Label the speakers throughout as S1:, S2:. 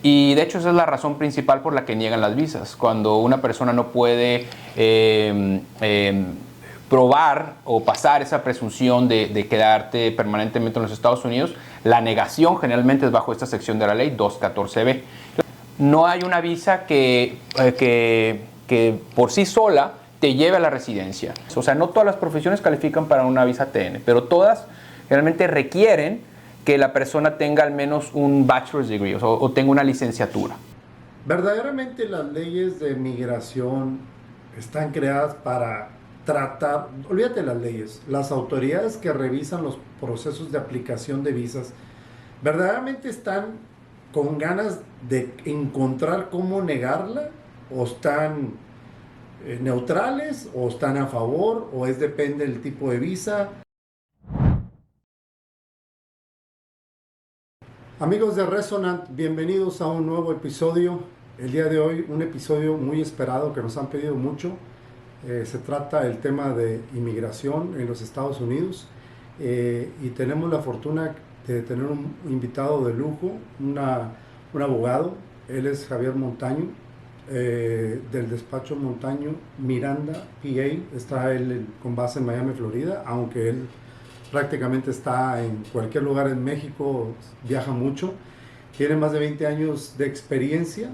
S1: Y de hecho esa es la razón principal por la que niegan las visas. Cuando una persona no puede probar o pasar esa presunción de quedarte permanentemente en los Estados Unidos, la negación generalmente es bajo esta sección de la ley 214B. No hay una visa que por sí sola te lleve a la residencia. O sea, no todas las profesiones califican para una visa TN, pero todas realmente requieren que la persona tenga al menos un bachelor's degree o tenga una licenciatura.
S2: Verdaderamente las leyes de migración están creadas para tratar, olvídate de las leyes, las autoridades que revisan los procesos de aplicación de visas, verdaderamente están con ganas de encontrar cómo negarla, o están neutrales, o están a favor, o depende del tipo de visa. Amigos de Resonant, bienvenidos a un nuevo episodio. El día de hoy un episodio muy esperado que nos han pedido mucho. Se trata del tema de inmigración en los Estados Unidos y tenemos la fortuna de tener un invitado de lujo, un abogado. Él es Javier Montaño, del despacho Montaño Miranda, PA. Está él con base en Miami, Florida, aunque él prácticamente está en cualquier lugar en México, viaja mucho. Tiene más de 20 años de experiencia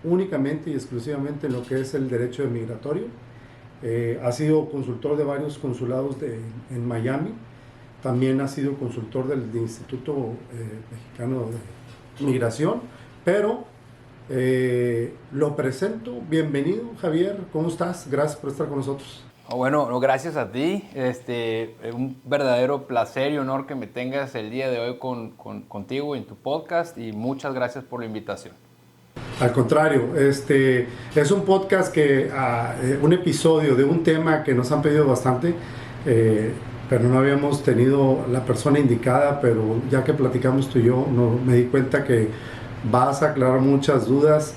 S2: únicamente y exclusivamente en lo que es el derecho migratorio. Ha sido consultor de varios consulados en Miami. También ha sido consultor del Instituto Mexicano de Migración. Pero lo presento. Bienvenido, Javier. ¿Cómo estás? Gracias por estar con nosotros.
S1: Bueno, gracias a ti. Un verdadero placer y honor que me tengas el día de hoy contigo en tu podcast, y muchas gracias por la invitación.
S2: Al contrario, es un podcast un episodio de un tema que nos han pedido bastante, pero no habíamos tenido la persona indicada, pero ya que platicamos tú y yo, me di cuenta que vas a aclarar muchas dudas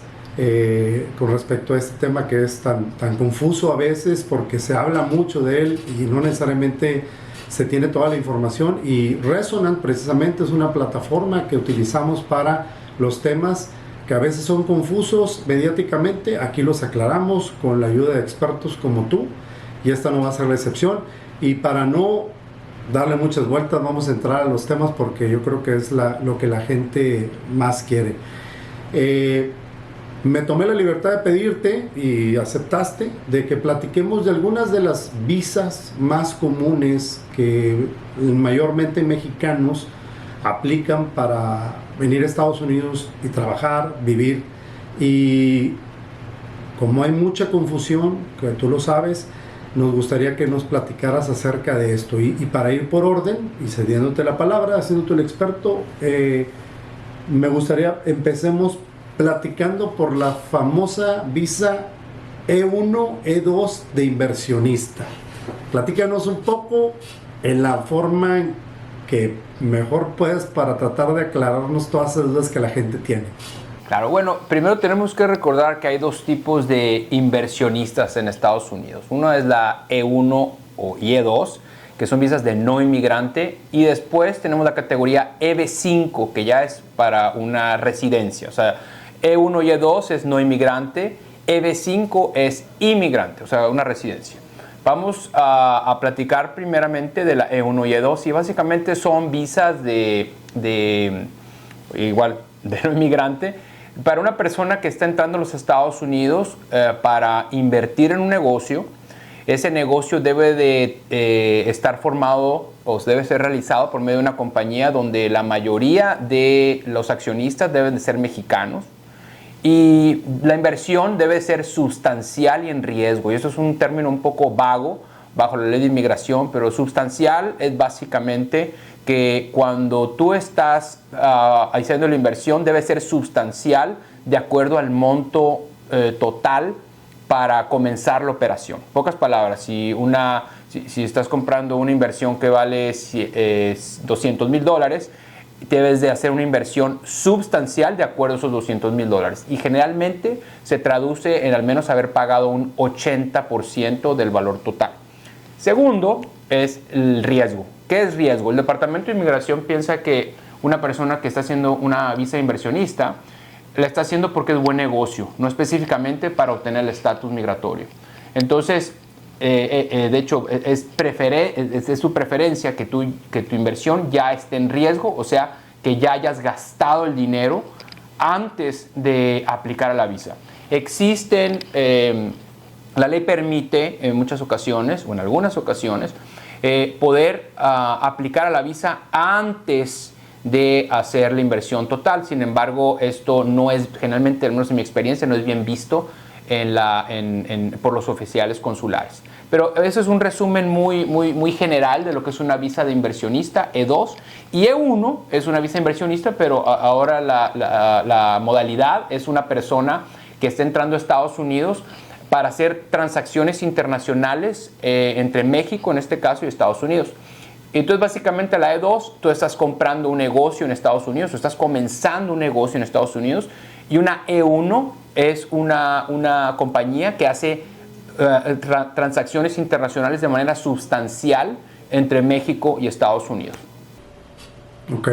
S2: con respecto a este tema que es tan confuso a veces, porque se habla mucho de él y no necesariamente se tiene toda la información. Y Resonant precisamente es una plataforma que utilizamos para los temas que a veces son confusos mediáticamente. Aquí los aclaramos con la ayuda de expertos como tú, y esta no va a ser la excepción. Y para no darle muchas vueltas, vamos a entrar a los temas porque yo creo que es lo que la gente más quiere. Me tomé la libertad de pedirte, y aceptaste, de que platiquemos de algunas de las visas más comunes que mayormente mexicanos aplican para venir a Estados Unidos y trabajar, vivir. Y como hay mucha confusión, que tú lo sabes, nos gustaría que nos platicaras acerca de esto. Y para ir por orden y cediéndote la palabra, haciéndote el experto, me gustaría empecemos platicando por la famosa visa E1, E2 de inversionista. Platícanos un poco en la forma en que mejor puedes, para tratar de aclararnos todas esas dudas que la gente tiene.
S1: Claro, bueno, primero tenemos que recordar que hay dos tipos de inversionistas en Estados Unidos. Uno es la E1 o E2, que son visas de no inmigrante, y después tenemos la categoría EB5, que ya es para una residencia. O sea, E1 y E2 es no inmigrante, EB5 es inmigrante, o sea, una residencia. Vamos a platicar primeramente de la E1 y E2, y básicamente son visas de no inmigrante para una persona que está entrando a los Estados Unidos para invertir en un negocio. Ese negocio debe de estar formado o debe ser realizado por medio de una compañía donde la mayoría de los accionistas deben de ser mexicanos. Y la inversión debe ser sustancial y en riesgo. Y eso es un término un poco vago bajo la ley de inmigración, pero sustancial es básicamente que cuando tú estás haciendo la inversión debe ser sustancial de acuerdo al monto total para comenzar la operación. En pocas palabras, si estás comprando una inversión que vale $200,000, debes de hacer una inversión sustancial de acuerdo a esos $200,000, y generalmente se traduce en al menos haber pagado un 80% del valor total. Segundo es el riesgo. ¿Qué es riesgo? El Departamento de Inmigración piensa que una persona que está haciendo una visa inversionista la está haciendo porque es buen negocio, no específicamente para obtener el estatus migratorio. Entonces, de hecho, es su preferencia que tu inversión ya esté en riesgo, o sea, que ya hayas gastado el dinero antes de aplicar a la visa. La ley permite en muchas ocasiones, o en algunas ocasiones, poder aplicar a la visa antes de hacer la inversión total. Sin embargo, esto no es, generalmente, al menos en mi experiencia, no es bien visto por los oficiales consulares. Pero eso es un resumen muy general de lo que es una visa de inversionista, E2. Y E1 es una visa de inversionista, pero ahora la modalidad es una persona que está entrando a Estados Unidos para hacer transacciones internacionales entre México, en este caso, y Estados Unidos. Entonces, básicamente, la E2, tú estás comprando un negocio en Estados Unidos, tú estás comenzando un negocio en Estados Unidos, y una E1 es una compañía que hace transacciones internacionales de manera sustancial entre México y Estados Unidos.
S2: Ok.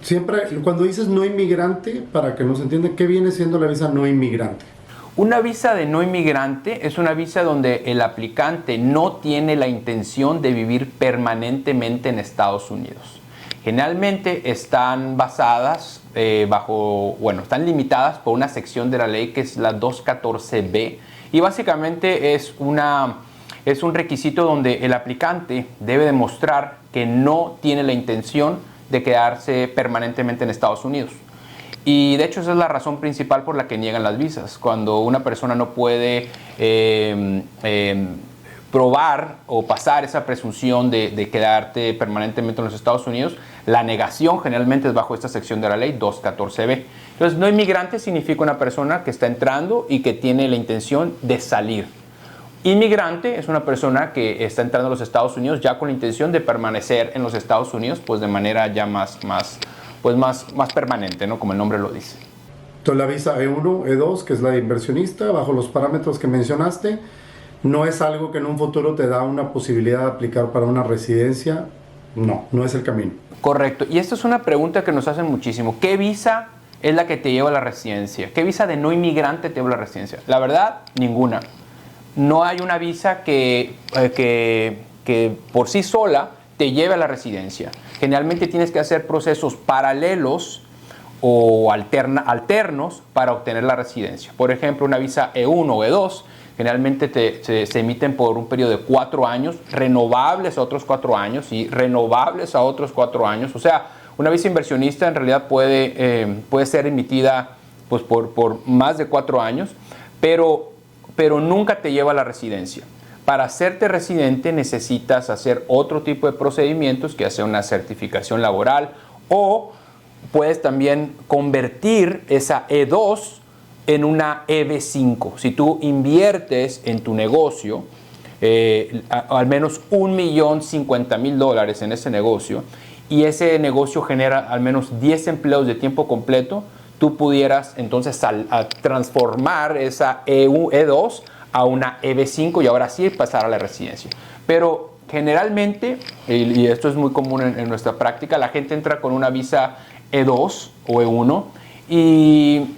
S2: Siempre, cuando dices no inmigrante, para que nos entiendan, ¿qué viene siendo la visa no inmigrante?
S1: Una visa de no inmigrante es una visa donde el aplicante no tiene la intención de vivir permanentemente en Estados Unidos. Generalmente están basadas están limitadas por una sección de la ley que es la 214B, y básicamente es un requisito donde el aplicante debe demostrar que no tiene la intención de quedarse permanentemente en Estados Unidos. Y de hecho esa es la razón principal por la que niegan las visas. Cuando una persona no puede probar o pasar esa presunción de quedarte permanentemente en los Estados Unidos, la negación generalmente es bajo esta sección de la ley 214B. Entonces, no inmigrante significa una persona que está entrando y que tiene la intención de salir. Inmigrante es una persona que está entrando a los Estados Unidos ya con la intención de permanecer en los Estados Unidos, pues de manera ya más permanente, ¿no? Como el nombre lo dice.
S2: Entonces, la visa E1, E2, que es la de inversionista, bajo los parámetros que mencionaste, no es algo que en un futuro te da una posibilidad de aplicar para una residencia. No es el camino.
S1: Correcto. Y esta es una pregunta que nos hacen muchísimo. ¿Qué visa es la que te lleva a la residencia? ¿Qué visa de no inmigrante te lleva a la residencia? La verdad, ninguna. No hay una visa que por sí sola te lleve a la residencia. Generalmente tienes que hacer procesos paralelos o alternos para obtener la residencia. Por ejemplo, una visa E1 o E2 generalmente se emiten por un periodo de 4 años, renovables a otros 4 años y renovables a otros 4 años. O sea, una visa inversionista en realidad puede ser emitida pues, por más de 4 años, pero nunca te lleva a la residencia. Para hacerte residente necesitas hacer otro tipo de procedimientos, que hacer una certificación laboral, o puedes también convertir esa E2 en una EB5. Si tú inviertes en tu negocio al menos $1.050.000 en ese negocio, y ese negocio genera al menos 10 empleos de tiempo completo, tú pudieras entonces transformar esa E2 a una EB5 y ahora sí pasar a la residencia. Pero generalmente, y esto es muy común en nuestra práctica, la gente entra con una visa E2 o E1 y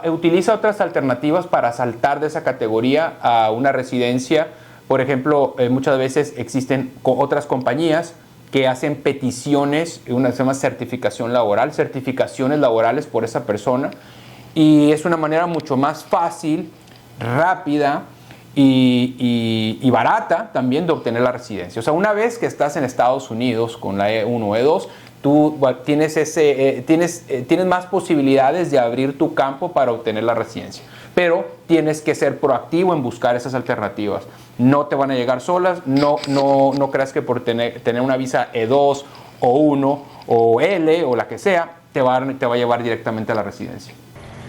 S1: utiliza otras alternativas para saltar de esa categoría a una residencia. Por ejemplo, muchas veces existen otras compañías que hacen peticiones, una se llama certificación laboral, certificaciones laborales por esa persona, y es una manera mucho más fácil, rápida y barata también de obtener la residencia. O sea, una vez que estás en Estados Unidos con la E1 o E2, tú tienes más posibilidades de abrir tu campo para obtener la residencia. Pero tienes que ser proactivo en buscar esas alternativas. No te van a llegar solas. No creas que por tener una visa E2 o 1 o L o la que sea, te va a llevar directamente a la residencia.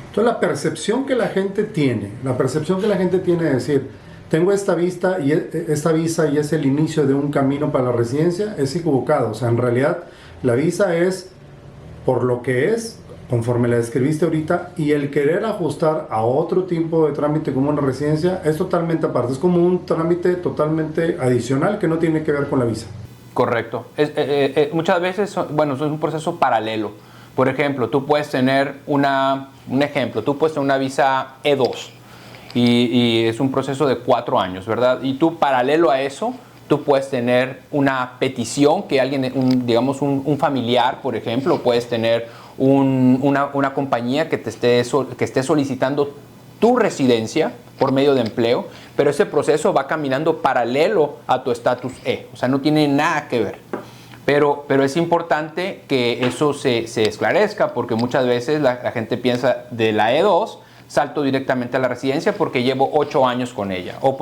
S2: Entonces, la percepción que la gente tiene de decir, tengo esta visa y es el inicio de un camino para la residencia, es equivocado. O sea, en realidad, la visa es por lo que es, conforme la describiste ahorita, y el querer ajustar a otro tipo de trámite como una residencia es totalmente aparte. Es como un trámite totalmente adicional que no tiene que ver con la visa.
S1: Correcto. Muchas veces, es un proceso paralelo. Por ejemplo, tú puedes tener tú puedes tener una visa E2 y es un proceso de 4 años, ¿verdad? Y tú, paralelo a eso, tú puedes tener una petición que alguien, un familiar, por ejemplo, puedes tener una compañía que esté solicitando tu residencia por medio de empleo, pero ese proceso va caminando paralelo a tu estatus E, o sea, no tiene nada que ver. Pero es importante que eso se esclarezca, porque muchas veces la gente piensa de la E2, salto directamente a la residencia porque llevo 8 años con ella, o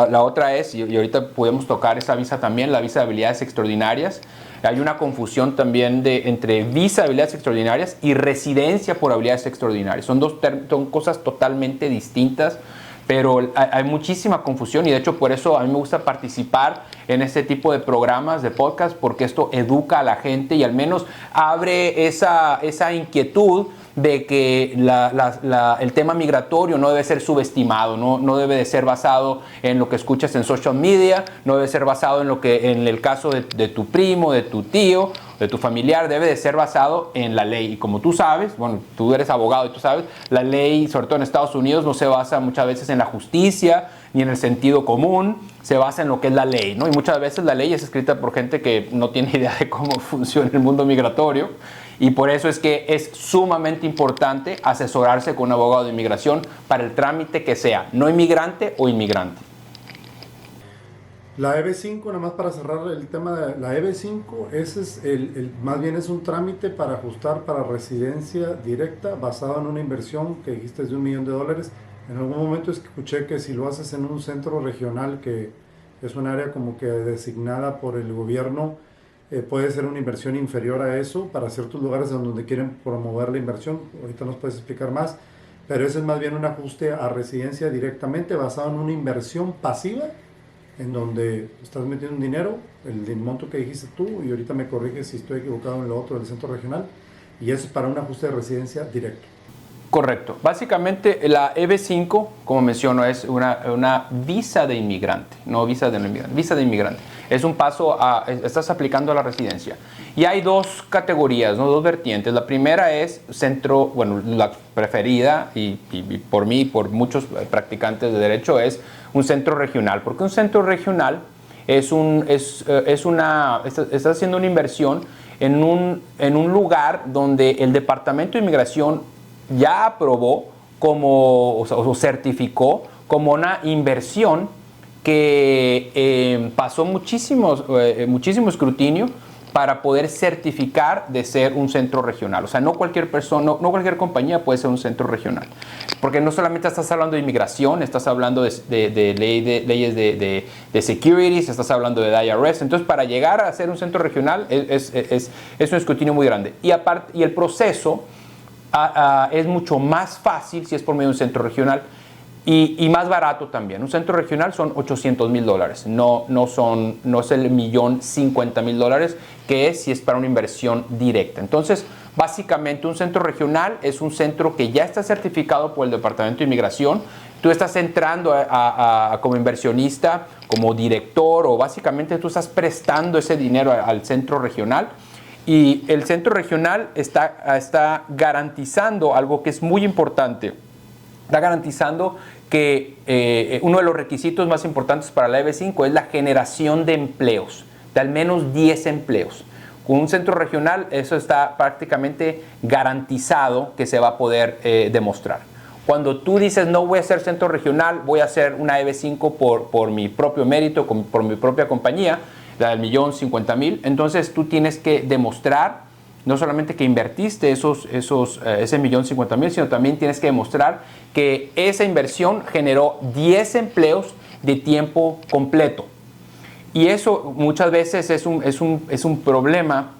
S1: la otra es, y ahorita podemos tocar esa visa también, la visa de habilidades extraordinarias. Hay una confusión también entre visa de habilidades extraordinarias y residencia por habilidades extraordinarias. Son cosas totalmente distintas, pero hay muchísima confusión, y de hecho por eso a mí me gusta participar en este tipo de programas, de podcast, porque esto educa a la gente y al menos abre esa inquietud de que el tema migratorio no debe ser subestimado, no debe de ser basado en lo que escuchas en social media, no debe ser basado en el caso de tu primo, de tu tío, de tu familiar, debe de ser basado en la ley. Y como tú sabes, bueno, tú eres abogado y tú sabes, la ley, sobre todo en Estados Unidos, no se basa muchas veces en la justicia ni en el sentido común, se basa en lo que es la ley, ¿no? Y muchas veces la ley es escrita por gente que no tiene idea de cómo funciona el mundo migratorio, y por eso es que es sumamente importante asesorarse con un abogado de inmigración para el trámite que sea, no inmigrante o inmigrante.
S2: La EB5, nada más para cerrar el tema de la EB5, ese es más bien es un trámite para ajustar para residencia directa basado en una inversión que dijiste es de $1 millón. En algún momento escuché que si lo haces en un centro regional, que es un área como que designada por el gobierno, puede ser una inversión inferior a eso para ciertos lugares donde quieren promover la inversión. Ahorita nos puedes explicar más, pero ese es más bien un ajuste a residencia directamente basado en una inversión pasiva, en donde estás metiendo un dinero, el monto que dijiste tú, y ahorita me corriges si estoy equivocado en lo otro del centro regional, y eso es para un ajuste de residencia directo.
S1: Correcto. Básicamente la EB5, como menciono, es una visa de inmigrante, no visa de no inmigrante, visa de inmigrante. Es un paso estás aplicando a la residencia. Y hay dos categorías, ¿no? Dos vertientes. La primera es la preferida, y por mí y por muchos practicantes de derecho, es un centro regional. Porque un centro regional estás haciendo una inversión en un lugar donde el Departamento de Inmigración ya aprobó o certificó como una inversión que pasó muchísimo escrutinio para poder certificar de ser un centro regional. O sea, no cualquier persona, no cualquier compañía puede ser un centro regional. Porque no solamente estás hablando de inmigración, estás hablando de leyes de securities, estás hablando de IRS. Entonces, para llegar a ser un centro regional es un escrutinio muy grande. Y el proceso es mucho más fácil si es por medio de un centro regional y más barato también. Un centro regional son $800,000, no es el $1,050,000 que es si es para una inversión directa. Entonces, básicamente un centro regional es un centro que ya está certificado por el Departamento de Inmigración. Tú estás entrando como inversionista, como director, o básicamente tú estás prestando ese dinero al centro regional. Y el centro regional está garantizando algo que es muy importante. Está garantizando que uno de los requisitos más importantes para la EB5 es la generación de empleos, de al menos 10 empleos. Con un centro regional eso está prácticamente garantizado que se va a poder demostrar. Cuando tú dices no voy a hacer centro regional, voy a hacer una EB5 por mi propio mérito, por mi propia compañía, la del $1,050,000, entonces tú tienes que demostrar no solamente que invertiste ese $1,050,000, sino también tienes que demostrar que esa inversión generó 10 empleos de tiempo completo. Y eso muchas veces es un problema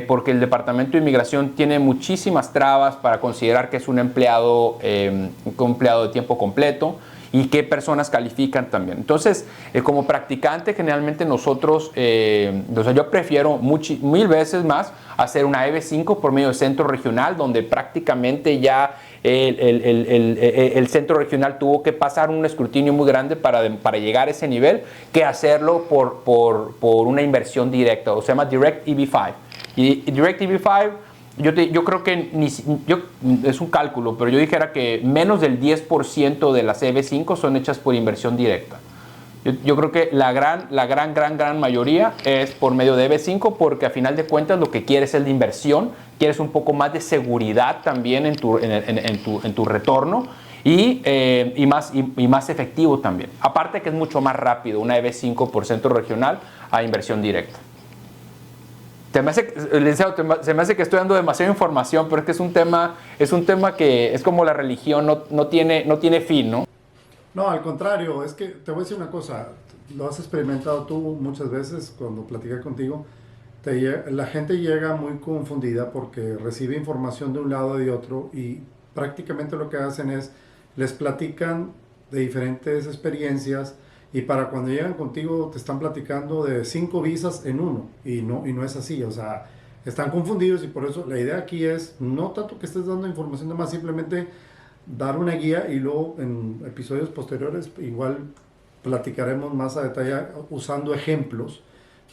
S1: porque el Departamento de Inmigración tiene muchísimas trabas para considerar que es un empleado de tiempo completo. y qué personas califican también. Entonces, como practicante, generalmente nosotros, o sea, yo prefiero mil veces más hacer una EB5 por medio del centro regional, donde prácticamente ya el centro regional tuvo que pasar un escrutinio muy grande para llegar a ese nivel, que hacerlo por una inversión directa, o se llama Direct EB5. Y Direct EB5, yo creo que es un cálculo, pero yo dijera que menos del 10% de las EB5 son hechas por inversión directa. Yo creo que la gran mayoría es por medio de EB5, porque a final de cuentas lo que quieres es la inversión, quieres un poco más de seguridad también en tu retorno y más efectivo también. Aparte que es mucho más rápido una EB5 por centro regional a inversión directa. Se me hace que estoy dando demasiada información, pero es que es un tema que es como la religión, no tiene fin, ¿no?
S2: No, al contrario, es que te voy a decir una cosa, lo has experimentado tú muchas veces cuando platicé contigo, la gente llega muy confundida porque recibe información de un lado y de otro y prácticamente lo que hacen es, les platican de diferentes experiencias y para cuando llegan contigo te están platicando de 5 visas en uno y no es así, o sea, están confundidos y por eso la idea aquí es no tanto que estés dando información, nada más simplemente dar una guía y luego en episodios posteriores igual platicaremos más a detalle usando ejemplos,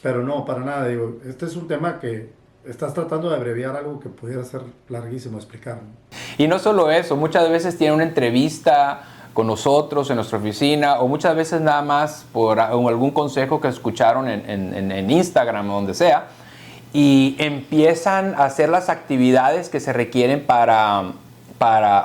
S2: pero no, para nada, digo, este es un tema que estás tratando de abreviar algo que pudiera ser larguísimo explicar, ¿no?
S1: Y no solo eso, muchas veces tiene una entrevista con nosotros en nuestra oficina o muchas veces nada más por algún consejo que escucharon en Instagram o donde sea y empiezan a hacer las actividades que se requieren para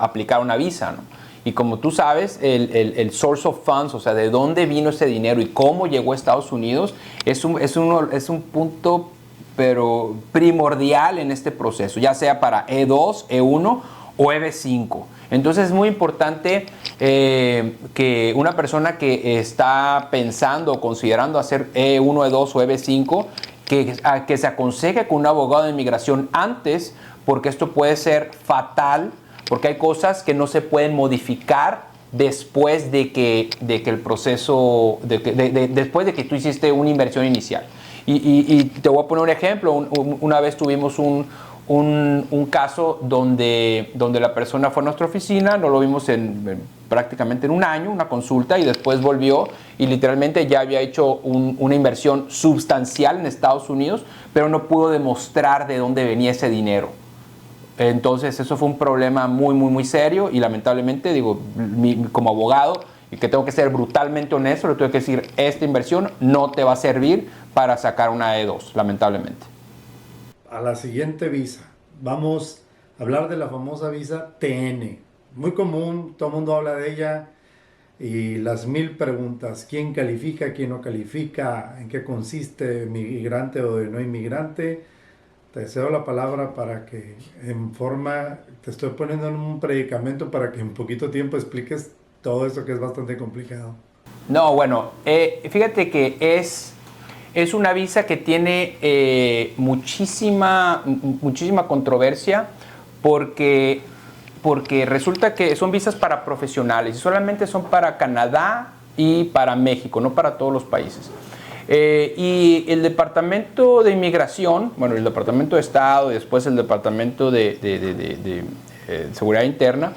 S1: aplicar una visa, ¿no? Y como tú sabes, el source of funds, o sea, de dónde vino ese dinero y cómo llegó a Estados Unidos, es un punto pero primordial en este proceso, ya sea para E2, E1 o EB5. Entonces es muy importante que una persona que está pensando o considerando hacer E1, E2 o EB5, que se aconseje con un abogado de inmigración antes, porque esto puede ser fatal, porque hay cosas que no se pueden modificar después de que el proceso, después de que tú hiciste una inversión inicial. Y te voy a poner un ejemplo. Una vez tuvimos un caso donde la persona fue a nuestra oficina, no lo vimos prácticamente en un año, una consulta, y después volvió y literalmente ya había hecho una inversión sustancial en Estados Unidos, pero no pudo demostrar de dónde venía ese dinero. Entonces eso fue un problema muy serio y lamentablemente, digo, como abogado, y que tengo que ser brutalmente honesto, le tengo que decir, esta inversión no te va a servir para sacar una E2, lamentablemente.
S2: A la siguiente visa, vamos a hablar de la famosa visa TN, muy común, todo el mundo habla de ella y las 1000 preguntas, ¿quién califica, quién no califica, en qué consiste, migrante o no inmigrante? Te cedo la palabra para que te estoy poniendo en un predicamento para que en poquito tiempo expliques todo eso que es bastante complicado.
S1: No, bueno, fíjate que es una visa que tiene muchísima controversia porque resulta que son visas para profesionales y solamente son para Canadá y para México, no para todos los países. Y el Departamento de Inmigración, bueno, el Departamento de Estado y después el Departamento de Seguridad Interna,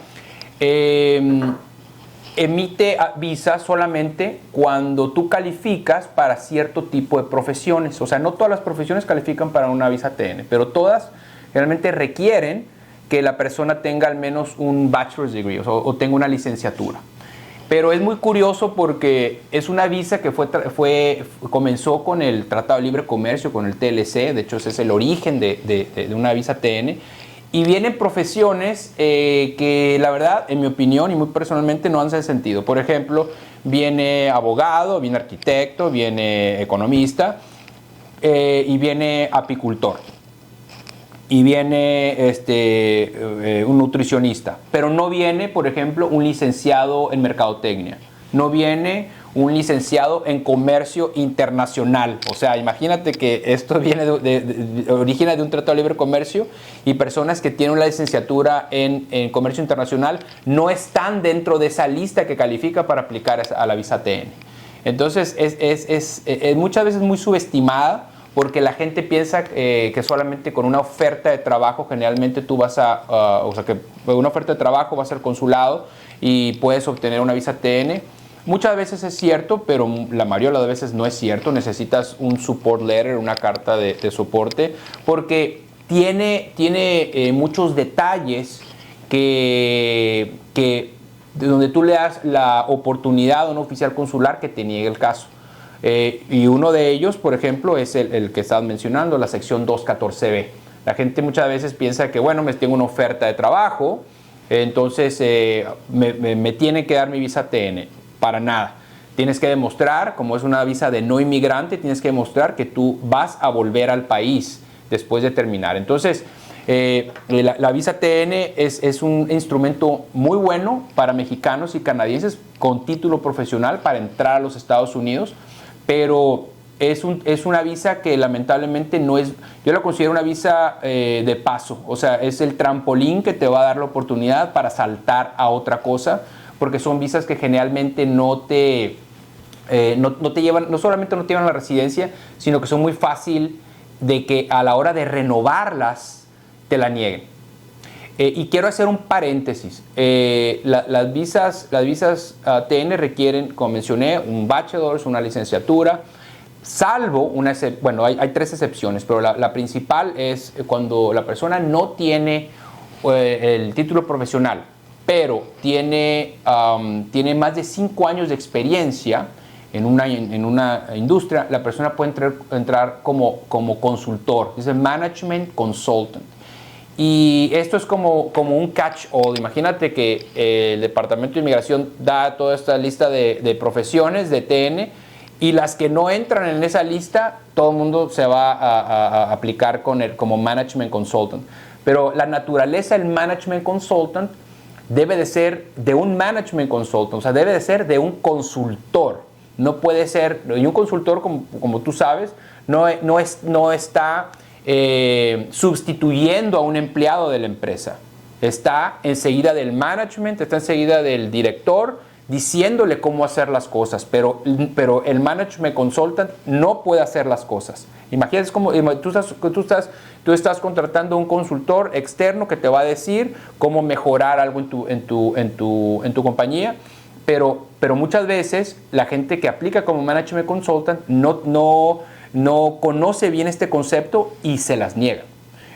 S1: emite visas solamente cuando tú calificas para cierto tipo de profesiones. O sea, no todas las profesiones califican para una visa TN, pero todas realmente requieren que la persona tenga al menos un bachelor's degree o tenga una licenciatura. Pero es muy curioso porque es una visa que comenzó con el Tratado de Libre Comercio, con el TLC, de hecho ese es el origen de una visa TN, y vienen profesiones que la verdad, en mi opinión y muy personalmente, no hacen sentido. Por ejemplo, viene abogado, viene arquitecto, viene economista y viene apicultor. Y viene un nutricionista, pero no viene, por ejemplo, un licenciado en mercadotecnia, no viene un licenciado en comercio internacional. O sea, imagínate que esto viene origina de un tratado de libre comercio y personas que tienen una licenciatura en comercio internacional no están dentro de esa lista que califica para aplicar a la visa TN. Entonces, es muchas veces muy subestimada porque la gente piensa que solamente con una oferta de trabajo generalmente tú vas o sea, que una oferta de trabajo vas al consulado y puedes obtener una visa TN. Muchas veces es cierto, pero la mayoría de las veces no es cierto. Necesitas un support letter, una carta de soporte, porque tiene muchos detalles donde tú le das la oportunidad a un oficial consular que te niegue el caso. Y uno de ellos, por ejemplo, es el que estabas mencionando, la sección 214B. La gente muchas veces piensa que, bueno, me tengo una oferta de trabajo, entonces me tiene que dar mi visa TN. Para nada. Tienes que demostrar, como es una visa de no inmigrante, tienes que demostrar que tú vas a volver al país después de terminar. Entonces, la visa TN es un instrumento muy bueno para mexicanos y canadienses con título profesional para entrar a los Estados Unidos, pero es una visa que lamentablemente no es, yo la considero una visa de paso, o sea, es el trampolín que te va a dar la oportunidad para saltar a otra cosa, porque son visas que generalmente no te llevan, no solamente no te llevan a la residencia, sino que son muy fácil de que a la hora de renovarlas te la nieguen. Y quiero hacer un paréntesis. Las visas TN requieren, como mencioné, un bachelor's, una licenciatura, salvo bueno, hay tres excepciones, pero la principal es cuando la persona no tiene el título profesional, pero tiene más de 5 años de experiencia en una industria. La persona puede entrar como consultor, es el Management Consultant. Y esto es como un catch-all. Imagínate que el Departamento de Inmigración da toda esta lista de profesiones de TN y las que no entran en esa lista, todo el mundo se va a aplicar como Management Consultant. Pero la naturaleza del Management Consultant debe de ser de un Management Consultant, o sea, debe de ser de un consultor. No puede ser, y un consultor, como tú sabes, no está sustituyendo a un empleado de la empresa. Está enseguida del management, está enseguida del director, diciéndole cómo hacer las cosas, pero el Management Consultant no puede hacer las cosas. Imagínate como tú estás contratando un consultor externo que te va a decir cómo mejorar algo en tu compañía, pero muchas veces la gente que aplica como Management Consultant no conoce bien este concepto y se las niega.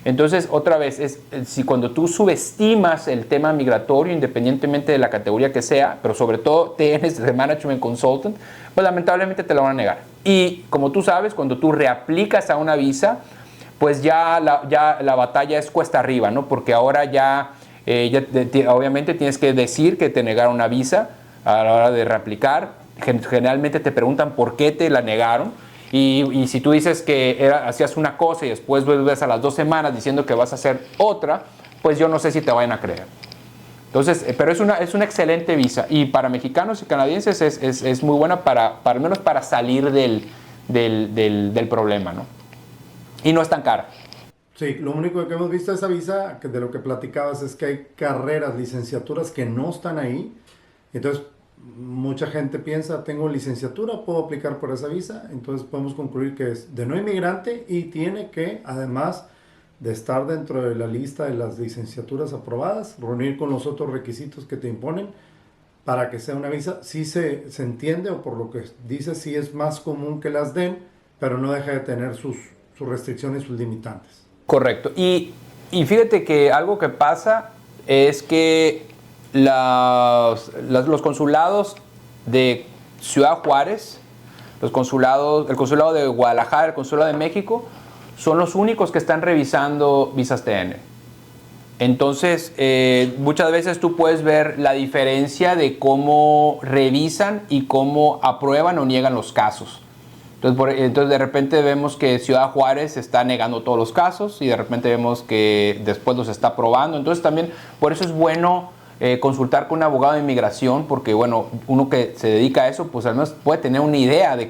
S1: Entonces, otra vez, si cuando tú subestimas el tema migratorio, independientemente de la categoría que sea, pero sobre todo tienes de Management Consultant, pues lamentablemente te lo van a negar. Y como tú sabes, cuando tú reaplicas a una visa, pues ya la batalla es cuesta arriba, ¿no? Porque ahora obviamente tienes que decir que te negaron una visa a la hora de reaplicar. Generalmente te preguntan por qué te la negaron. Y si tú dices que hacías una cosa y después vuelves a las 2 semanas diciendo que vas a hacer otra, pues yo no sé si te vayan a creer. Entonces, pero es una excelente visa y para mexicanos y canadienses es muy buena al menos para salir del problema, ¿no? Y no es tan cara.
S2: Sí, lo único que hemos visto de esa visa, de lo que platicabas, es que hay carreras, licenciaturas que no están ahí. Entonces, mucha gente piensa, tengo licenciatura, puedo aplicar por esa visa. Entonces podemos concluir que es de no inmigrante y tiene que, además de estar dentro de la lista de las licenciaturas aprobadas, reunir con los otros requisitos que te imponen para que sea una visa. Sí se entiende, o por lo que dice, sí es más común que las den, pero no deja de tener sus restricciones, sus limitantes.
S1: Correcto. Y fíjate que algo que pasa es que los consulados de Ciudad Juárez, el consulado de Guadalajara, el consulado de México, son los únicos que están revisando visas TN. Entonces, muchas veces tú puedes ver la diferencia de cómo revisan y cómo aprueban o niegan los casos. Entonces de repente vemos que Ciudad Juárez está negando todos los casos y de repente vemos que después los está aprobando. Entonces también por eso es bueno consultar con un abogado de inmigración, porque bueno, uno que se dedica a eso, pues al menos puede tener una idea de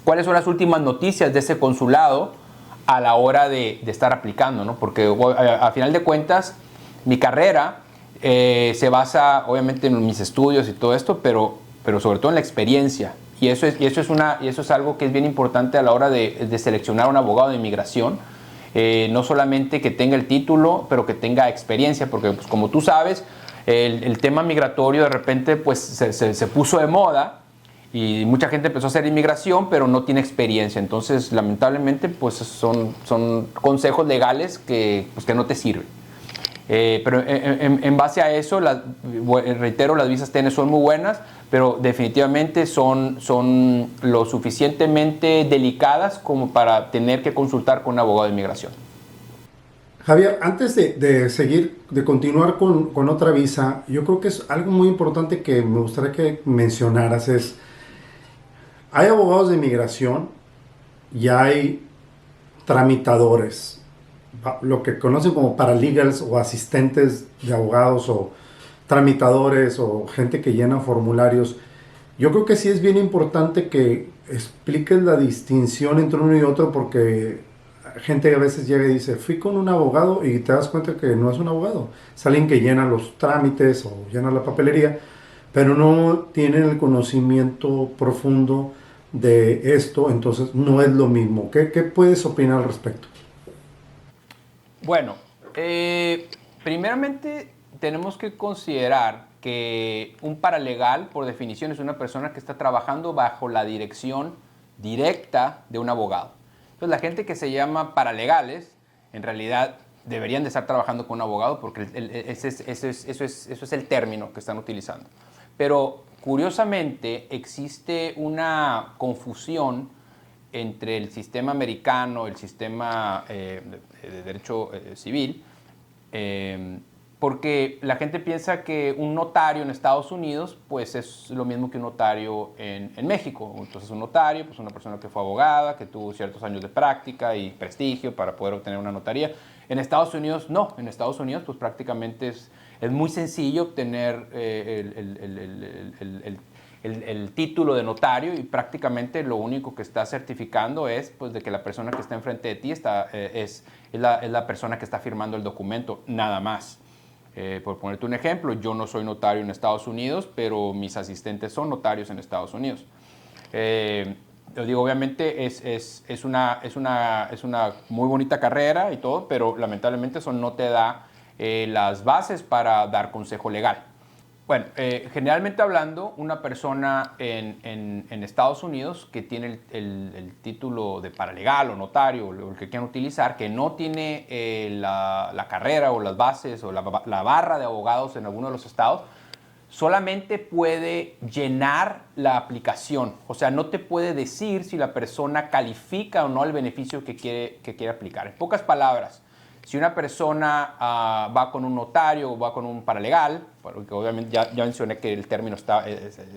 S1: cuáles son las últimas noticias de ese consulado a la hora de estar aplicando, ¿no? Porque a final de cuentas, mi carrera se basa obviamente en mis estudios y todo esto, pero sobre todo en la experiencia. Y eso es algo que es bien importante a la hora de seleccionar un abogado de inmigración. No solamente que tenga el título, pero que tenga experiencia, porque pues, como tú sabes, el tema migratorio de repente pues, se puso de moda y mucha gente empezó a hacer inmigración, pero no tiene experiencia. Entonces, lamentablemente, pues son consejos legales que no te sirven. Pero en base a eso, reitero, las visas TN son muy buenas, pero definitivamente son lo suficientemente delicadas como para tener que consultar con un abogado de inmigración.
S2: Javier, antes de continuar con otra visa, yo creo que es algo muy importante que me gustaría que mencionaras hay abogados de inmigración y hay tramitadores, lo que conocen como paralegals o asistentes de abogados o tramitadores o gente que llena formularios. Yo creo que sí es bien importante que expliques la distinción entre uno y otro, porque gente a veces llega y dice, fui con un abogado, y te das cuenta que no es un abogado, es alguien que llena los trámites o llena la papelería, pero no tienen el conocimiento profundo de esto, entonces no es lo mismo. ¿Qué puedes opinar al respecto?
S1: Bueno, primeramente tenemos que considerar que un paralegal, por definición, es una persona que está trabajando bajo la dirección directa de un abogado. Entonces, la gente que se llama paralegales, en realidad deberían de estar trabajando con un abogado, porque eso es el término que están utilizando. Pero, curiosamente, existe una confusión entre el sistema americano, el sistema de derecho civil, porque la gente piensa que un notario en Estados Unidos pues es lo mismo que un notario en México. Entonces un notario pues una persona que fue abogada, que tuvo ciertos años de práctica y prestigio para poder obtener una notaría. En Estados Unidos no, en Estados Unidos pues prácticamente es muy sencillo obtener el título de notario, y prácticamente lo único que está certificando es pues, de que la persona que está enfrente de ti es la persona que está firmando el documento, nada más. Por ponerte un ejemplo, yo no soy notario en Estados Unidos, pero mis asistentes son notarios en Estados Unidos. Yo digo, obviamente es una muy bonita carrera y todo, pero lamentablemente eso no te da las bases para dar consejo legal. Bueno, generalmente hablando, una persona en Estados Unidos que tiene el título de paralegal o notario, o el que quieran utilizar, que no tiene la carrera o las bases o la barra de abogados en alguno de los estados, solamente puede llenar la aplicación. O sea, no te puede decir si la persona califica o no el beneficio que quiere aplicar. En pocas palabras, si una persona va con un notario o va con un paralegal, porque obviamente ya mencioné que el término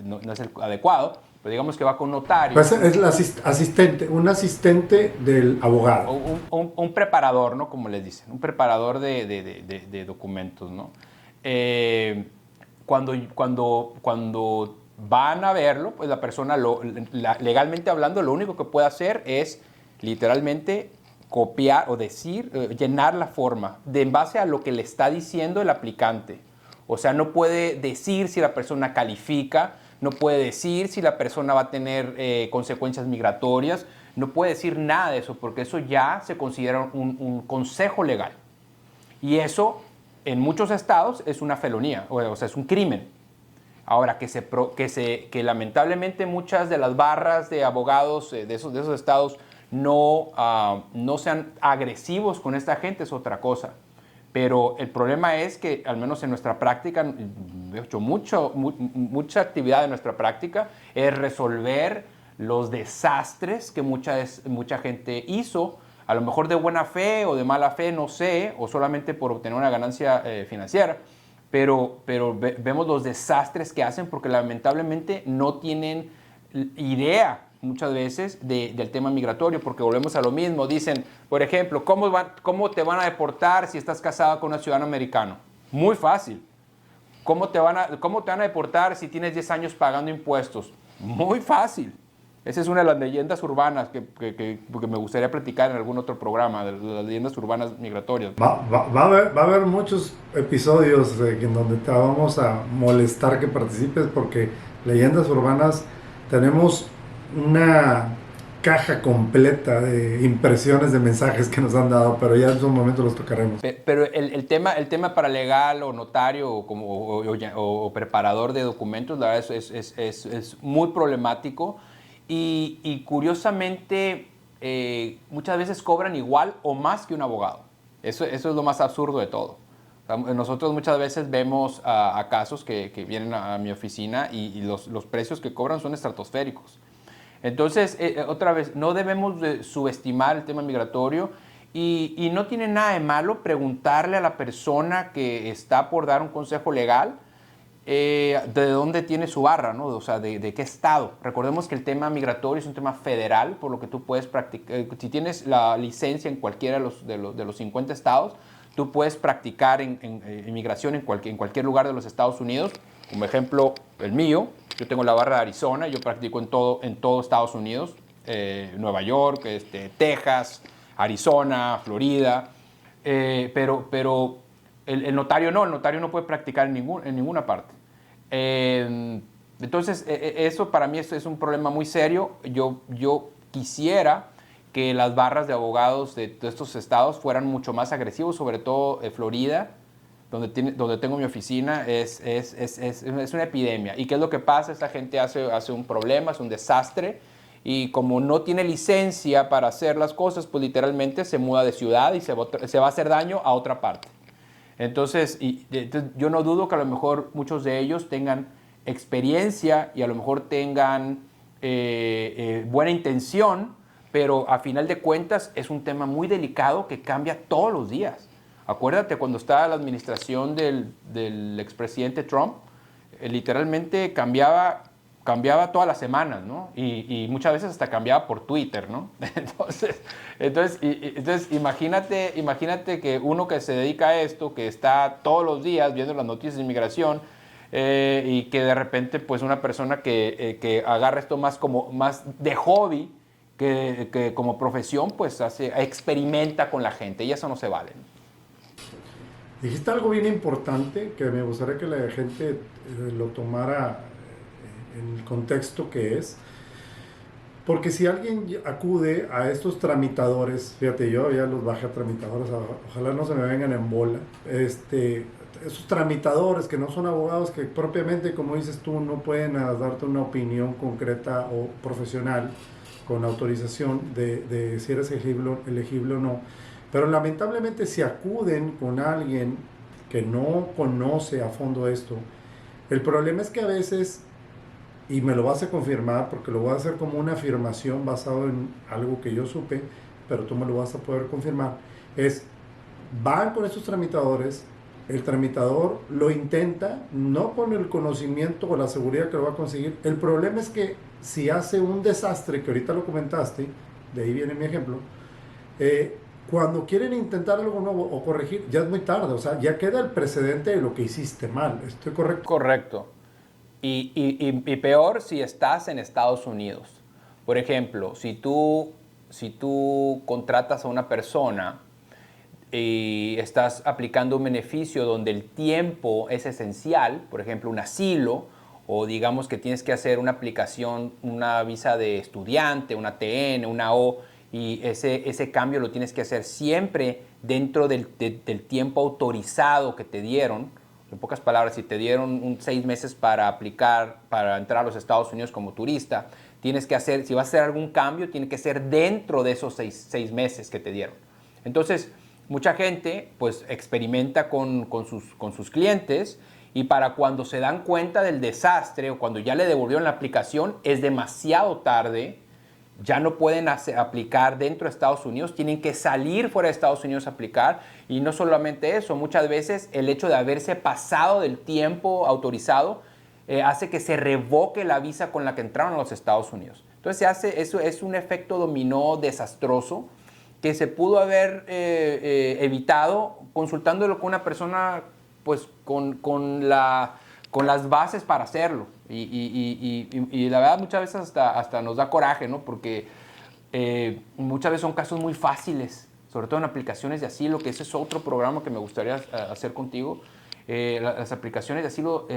S1: no es el adecuado, pero digamos que va con un notario.
S2: Pues es el asistente, un asistente del abogado.
S1: Un preparador, ¿no? Como les dicen, un preparador de documentos, ¿no? Cuando van a verlo, pues la persona, legalmente hablando, lo único que puede hacer es literalmente copiar o llenar la forma en base a lo que le está diciendo el aplicante. O sea, no puede decir si la persona califica, no puede decir si la persona va a tener consecuencias migratorias, no puede decir nada de eso, porque eso ya se considera un consejo legal. Y eso, en muchos estados, es una felonía, o sea, es un crimen. Ahora, que lamentablemente muchas de las barras de abogados de esos estados no sean agresivos con esta gente es otra cosa. Pero el problema es que, al menos en nuestra práctica, de hecho, mucha actividad de nuestra práctica es resolver los desastres que mucha gente hizo, a lo mejor de buena fe o de mala fe, no sé, o solamente por obtener una ganancia financiera. Pero vemos los desastres que hacen porque lamentablemente no tienen idea muchas veces del tema migratorio, porque volvemos a lo mismo. Dicen, por ejemplo, ¿cómo te van a deportar si estás casada con un ciudadano americano? Muy fácil. ¿Cómo te van a deportar si tienes 10 años pagando impuestos? Muy fácil. Esa es una de las leyendas urbanas que me gustaría platicar en algún otro programa, de las leyendas urbanas migratorias.
S2: Va a haber muchos episodios en donde te vamos a molestar que participes porque leyendas urbanas tenemos una caja completa de impresiones de mensajes que nos han dado, pero ya en su momento los tocaremos.
S1: Pero el tema para legal o notario o preparador de documentos, la verdad es muy problemático y curiosamente muchas veces cobran igual o más que un abogado. Eso es lo más absurdo de todo. O sea, nosotros muchas veces vemos a casos que vienen a mi oficina y los precios que cobran son estratosféricos. Entonces, otra vez, no debemos de subestimar el tema migratorio y no tiene nada de malo preguntarle a la persona que está por dar un consejo legal de dónde tiene su barra, ¿no? O sea, de qué estado. Recordemos que el tema migratorio es un tema federal, por lo que tú puedes practicar. Si tienes la licencia en cualquiera de los 50 estados, tú puedes practicar inmigración en cualquier lugar de los Estados Unidos. Como ejemplo, el mío. Yo tengo la barra de Arizona, yo practico en todo Estados Unidos, Nueva York, Texas, Arizona, Florida, pero el notario no puede practicar en ninguna parte. Entonces, eso para mí es un problema muy serio. Yo quisiera que las barras de abogados de estos estados fueran mucho más agresivos, sobre todo Florida, donde tengo mi oficina, es una epidemia. ¿Y qué es lo que pasa? Esta gente hace un problema, es un desastre, y como no tiene licencia para hacer las cosas, pues literalmente se muda de ciudad y se va a hacer daño a otra parte. Entonces, yo no dudo que a lo mejor muchos de ellos tengan experiencia y a lo mejor tengan buena intención, pero a final de cuentas es un tema muy delicado que cambia todos los días. Acuérdate cuando estaba la administración del expresidente Trump, literalmente cambiaba todas las semanas, ¿no? Y muchas veces hasta cambiaba por Twitter, ¿no? Entonces imagínate que uno que se dedica a esto, que está todos los días viendo las noticias de inmigración, y que de repente pues una persona que agarra esto más de hobby que como profesión, pues experimenta con la gente, y eso no se vale, ¿no?
S2: Dijiste algo bien importante que me gustaría que la gente lo tomara en el contexto que es. Porque si alguien acude a estos tramitadores, fíjate, yo ya los bajé a tramitadores, ojalá no se me vengan en bola, esos tramitadores que no son abogados, que propiamente, como dices tú, no pueden darte una opinión concreta o profesional con autorización de si eres elegible o no. Pero lamentablemente si acuden con alguien que no conoce a fondo esto, el problema es que a veces, y me lo vas a confirmar porque lo voy a hacer como una afirmación basado en algo que yo supe, pero tú me lo vas a poder confirmar, van con estos tramitadores, el tramitador lo intenta, no con el conocimiento o la seguridad que lo va a conseguir. El problema es que si hace un desastre, que ahorita lo comentaste, de ahí viene mi ejemplo, cuando quieren intentar algo nuevo o corregir, ya es muy tarde, o sea, ya queda el precedente de lo que hiciste mal. ¿Estoy correcto?
S1: Correcto. Y peor si estás en Estados Unidos. Por ejemplo, si tú contratas a una persona y estás aplicando un beneficio donde el tiempo es esencial, por ejemplo, un asilo, o digamos que tienes que hacer una aplicación, una visa de estudiante, una TN, una O, y ese cambio lo tienes que hacer siempre dentro del tiempo autorizado que te dieron. En pocas palabras, si te dieron 6 meses para aplicar, para entrar a los Estados Unidos como turista, tienes que hacer, si vas a hacer algún cambio, tiene que ser dentro de esos 6 meses que te dieron. Entonces, mucha gente pues experimenta con sus clientes, y para cuando se dan cuenta del desastre o cuando ya le devolvieron la aplicación, es demasiado tarde. Ya no pueden aplicar dentro de Estados Unidos, tienen que salir fuera de Estados Unidos a aplicar. Y no solamente eso, muchas veces el hecho de haberse pasado del tiempo autorizado hace que se revoque la visa con la que entraron a los Estados Unidos. Entonces eso es un efecto dominó desastroso que se pudo haber evitado consultándolo con una persona pues con las bases para hacerlo. Y la verdad muchas veces hasta nos da coraje, ¿no? Porque muchas veces son casos muy fáciles, sobre todo en aplicaciones de asilo, que ese es otro programa que me gustaría hacer contigo. Las aplicaciones de asilo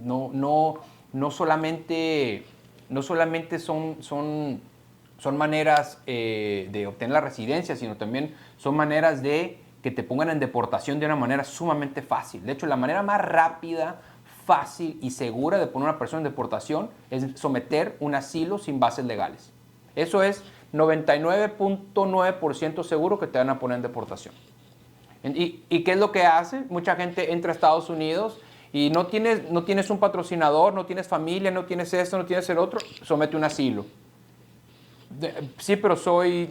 S1: no solamente son maneras de obtener la residencia, sino también son maneras de que te pongan en deportación de una manera sumamente fácil. De hecho, la manera más rápida, fácil y segura de poner a una persona en deportación es someter un asilo sin bases legales. Eso es 99.9% seguro que te van a poner en deportación. ¿Y qué es lo que hace? Mucha gente entra a Estados Unidos y no tienes un patrocinador, no tienes familia, no tienes esto, no tienes el otro, somete un asilo. Sí, pero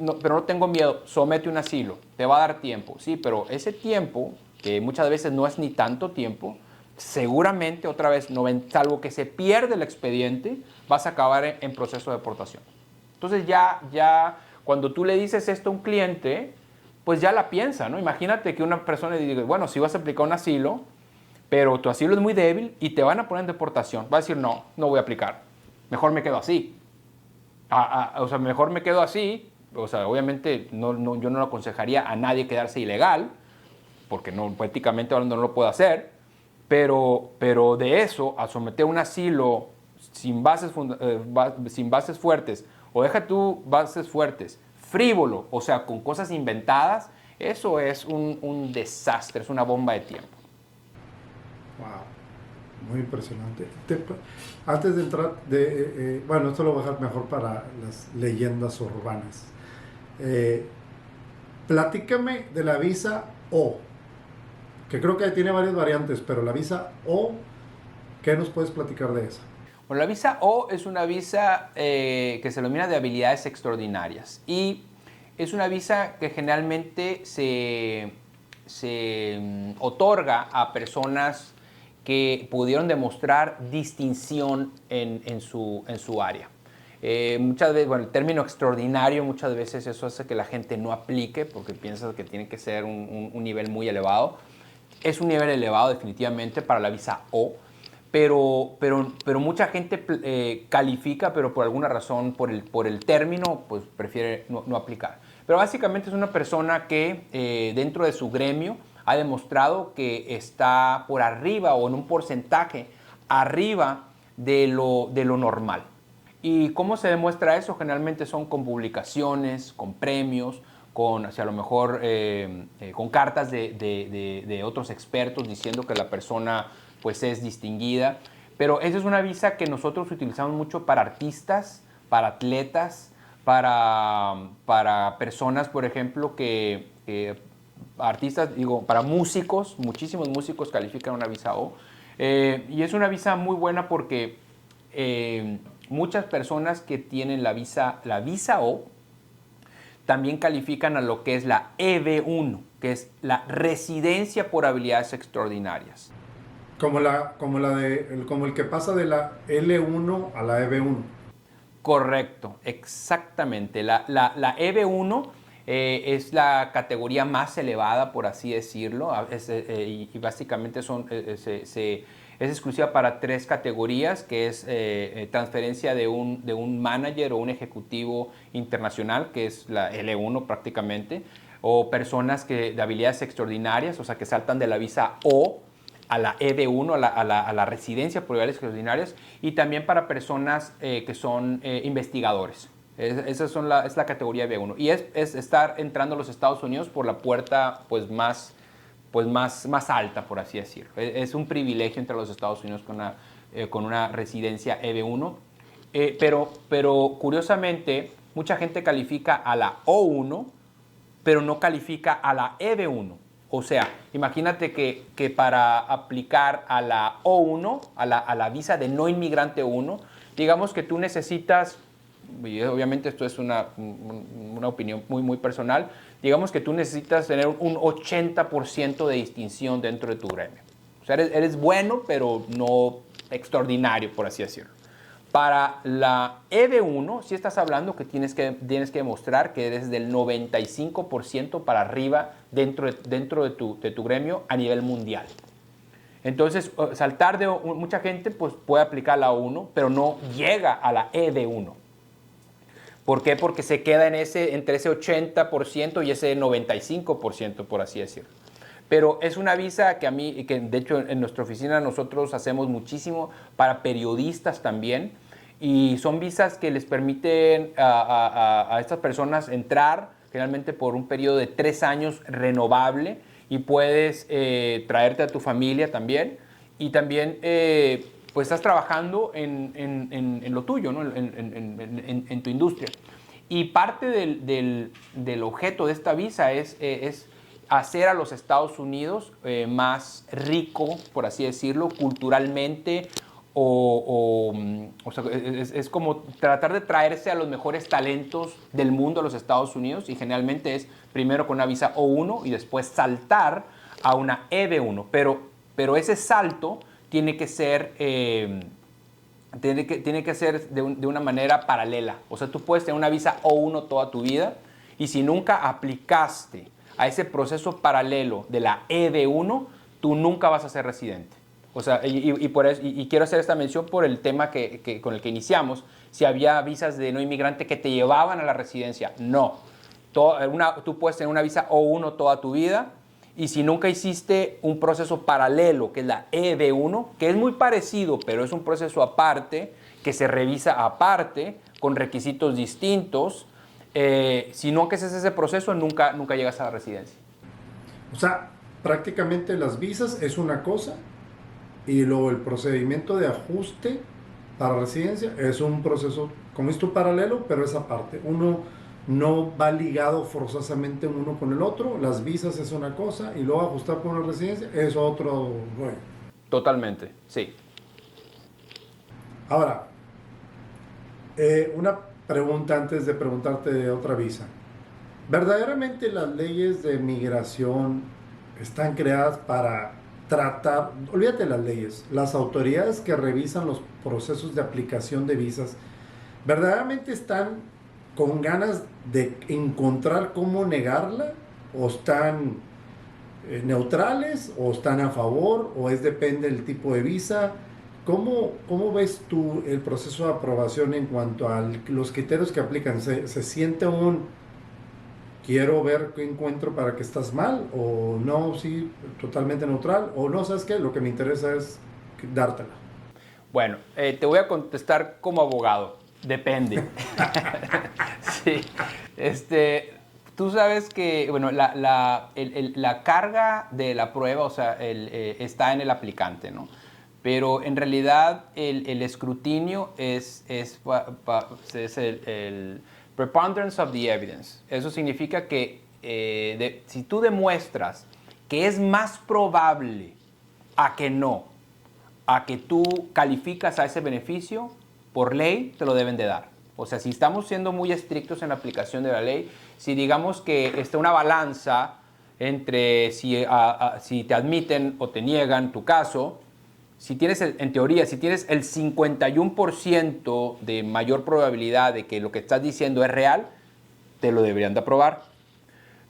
S1: no tengo miedo, somete un asilo, te va a dar tiempo. Sí, pero ese tiempo, que muchas veces no es ni tanto tiempo, seguramente, otra vez, salvo que se pierde el expediente, vas a acabar en proceso de deportación. Entonces ya cuando tú le dices esto a un cliente, pues ya la piensa, ¿no? Imagínate que una persona le diga, bueno, si vas a aplicar un asilo, pero tu asilo es muy débil y te van a poner en deportación, va a decir, no voy a aplicar, mejor me quedo así. O sea, mejor me quedo así, o sea, obviamente yo no lo aconsejaría a nadie quedarse ilegal, porque prácticamente hablando no lo puedo hacer, pero de eso, a someter un asilo sin bases fuertes, o deja tú bases fuertes, frívolo, o sea, con cosas inventadas, eso es un desastre, es una bomba de tiempo.
S2: Wow, muy impresionante. Antes de entrar, bueno, esto lo voy a dejar mejor para las leyendas urbanas. Platícame de la visa O, que creo que tiene varias variantes, pero la visa O, ¿qué nos puedes platicar de esa?
S1: Bueno, la visa O es una visa que se denomina de habilidades extraordinarias y es una visa que generalmente se otorga a personas que pudieron demostrar distinción en su área. Muchas veces, bueno, el término extraordinario, muchas veces eso hace que la gente no aplique porque piensa que tiene que ser un nivel muy elevado. Es un nivel elevado definitivamente para la visa O, pero mucha gente califica, pero por alguna razón, por el término, pues prefiere no aplicar. Pero básicamente es una persona que dentro de su gremio ha demostrado que está por arriba o en un porcentaje arriba de lo normal. ¿Y cómo se demuestra eso? Generalmente son con publicaciones, con premios, con, a lo mejor con cartas de otros expertos diciendo que la persona pues es distinguida. Pero esa es una visa que nosotros utilizamos mucho para artistas, para atletas, para personas, por ejemplo, artistas, para músicos, muchísimos músicos califican una visa O. Y es una visa muy buena porque muchas personas que tienen la visa O también califican a lo que es la EB1, que es la residencia por habilidades extraordinarias.
S2: Como el que pasa de la L1 a la EB1.
S1: Correcto, exactamente. La EB1 es la categoría más elevada, por así decirlo, y básicamente es exclusiva para 3 categorías, que es transferencia de un manager o un ejecutivo internacional, que es la L1 prácticamente, o personas de habilidades extraordinarias, o sea, que saltan de la visa O a la EB1, a la residencia por habilidades extraordinarias, y también para personas que son investigadores. Esa es la categoría B1. Y es estar entrando a los Estados Unidos por la puerta pues más alta, por así decirlo. Es un privilegio entrar a los Estados Unidos con una residencia EB1. Pero curiosamente, mucha gente califica a la O1, pero no califica a la EB1. O sea, imagínate que para aplicar a la O1, a la visa de no inmigrante 1, digamos que tú necesitas, y obviamente esto es una opinión muy, muy personal, digamos que tú necesitas tener un 80% de distinción dentro de tu gremio. O sea, eres bueno, pero no extraordinario, por así decirlo. Para la EB1, si estás hablando que tienes que demostrar que eres del 95% para arriba dentro de tu gremio a nivel mundial. Entonces, saltar de mucha gente pues, puede aplicar la A1, pero no llega a la EB1. ¿Por qué? Porque se queda entre ese 80% y ese 95%, por así decirlo. Pero es una visa que de hecho en nuestra oficina nosotros hacemos muchísimo para periodistas también. Y son visas que les permiten a estas personas entrar generalmente por un periodo de 3 años renovable y puedes traerte a tu familia también. Y también pues estás trabajando en lo tuyo, ¿no? en tu industria. Y parte del objeto de esta visa es hacer a los Estados Unidos más rico, por así decirlo, culturalmente, o sea, es como tratar de traerse a los mejores talentos del mundo a los Estados Unidos, y generalmente es primero con una visa O1 y después saltar a una EB1, pero ese salto tiene que ser de una manera paralela. O sea, tú puedes tener una visa O1 toda tu vida, y si nunca aplicaste a ese proceso paralelo de la EB1, tú nunca vas a ser residente. O sea, y quiero hacer esta mención por el tema con el que iniciamos, si había visas de no inmigrante que te llevaban a la residencia. No. Tú puedes tener una visa O1 toda tu vida, y si nunca hiciste un proceso paralelo, que es la EB1, que es muy parecido, pero es un proceso aparte, que se revisa aparte, con requisitos distintos, si nunca haces ese proceso, nunca llegas a la residencia.
S2: O sea, prácticamente las visas es una cosa, y luego el procedimiento de ajuste para residencia es un proceso, como es tu paralelo, pero es aparte. Uno no va ligado forzosamente uno con el otro. Las visas es una cosa, y luego ajustar por una residencia es otro rollo.
S1: Totalmente, sí.
S2: Ahora, una pregunta antes de preguntarte de otra visa. ¿Verdaderamente las leyes de migración están creadas para tratar, olvídate de las leyes, las autoridades que revisan los procesos de aplicación de visas, verdaderamente están con ganas de encontrar cómo negarla, o están neutrales, o están a favor, o depende del tipo de visa? ¿Cómo ves tú el proceso de aprobación en cuanto a los criterios que aplican? ¿Se siente quiero ver qué encuentro para que estás mal, o no, sí, totalmente neutral, o no, sabes qué, lo que me interesa es dártela?
S1: Bueno, te voy a contestar como abogado. Depende. Sí. Tú sabes que, bueno, la carga de la prueba, o sea, está en el aplicante, ¿no? Pero en realidad el escrutinio es el preponderance of the evidence. Eso significa que si tú demuestras que es más probable a que tú calificas a ese beneficio, por ley te lo deben de dar. O sea, si estamos siendo muy estrictos en la aplicación de la ley, si digamos que está una balanza entre si te admiten o te niegan tu caso, en teoría, si tienes el 51% de mayor probabilidad de que lo que estás diciendo es real, te lo deberían de aprobar.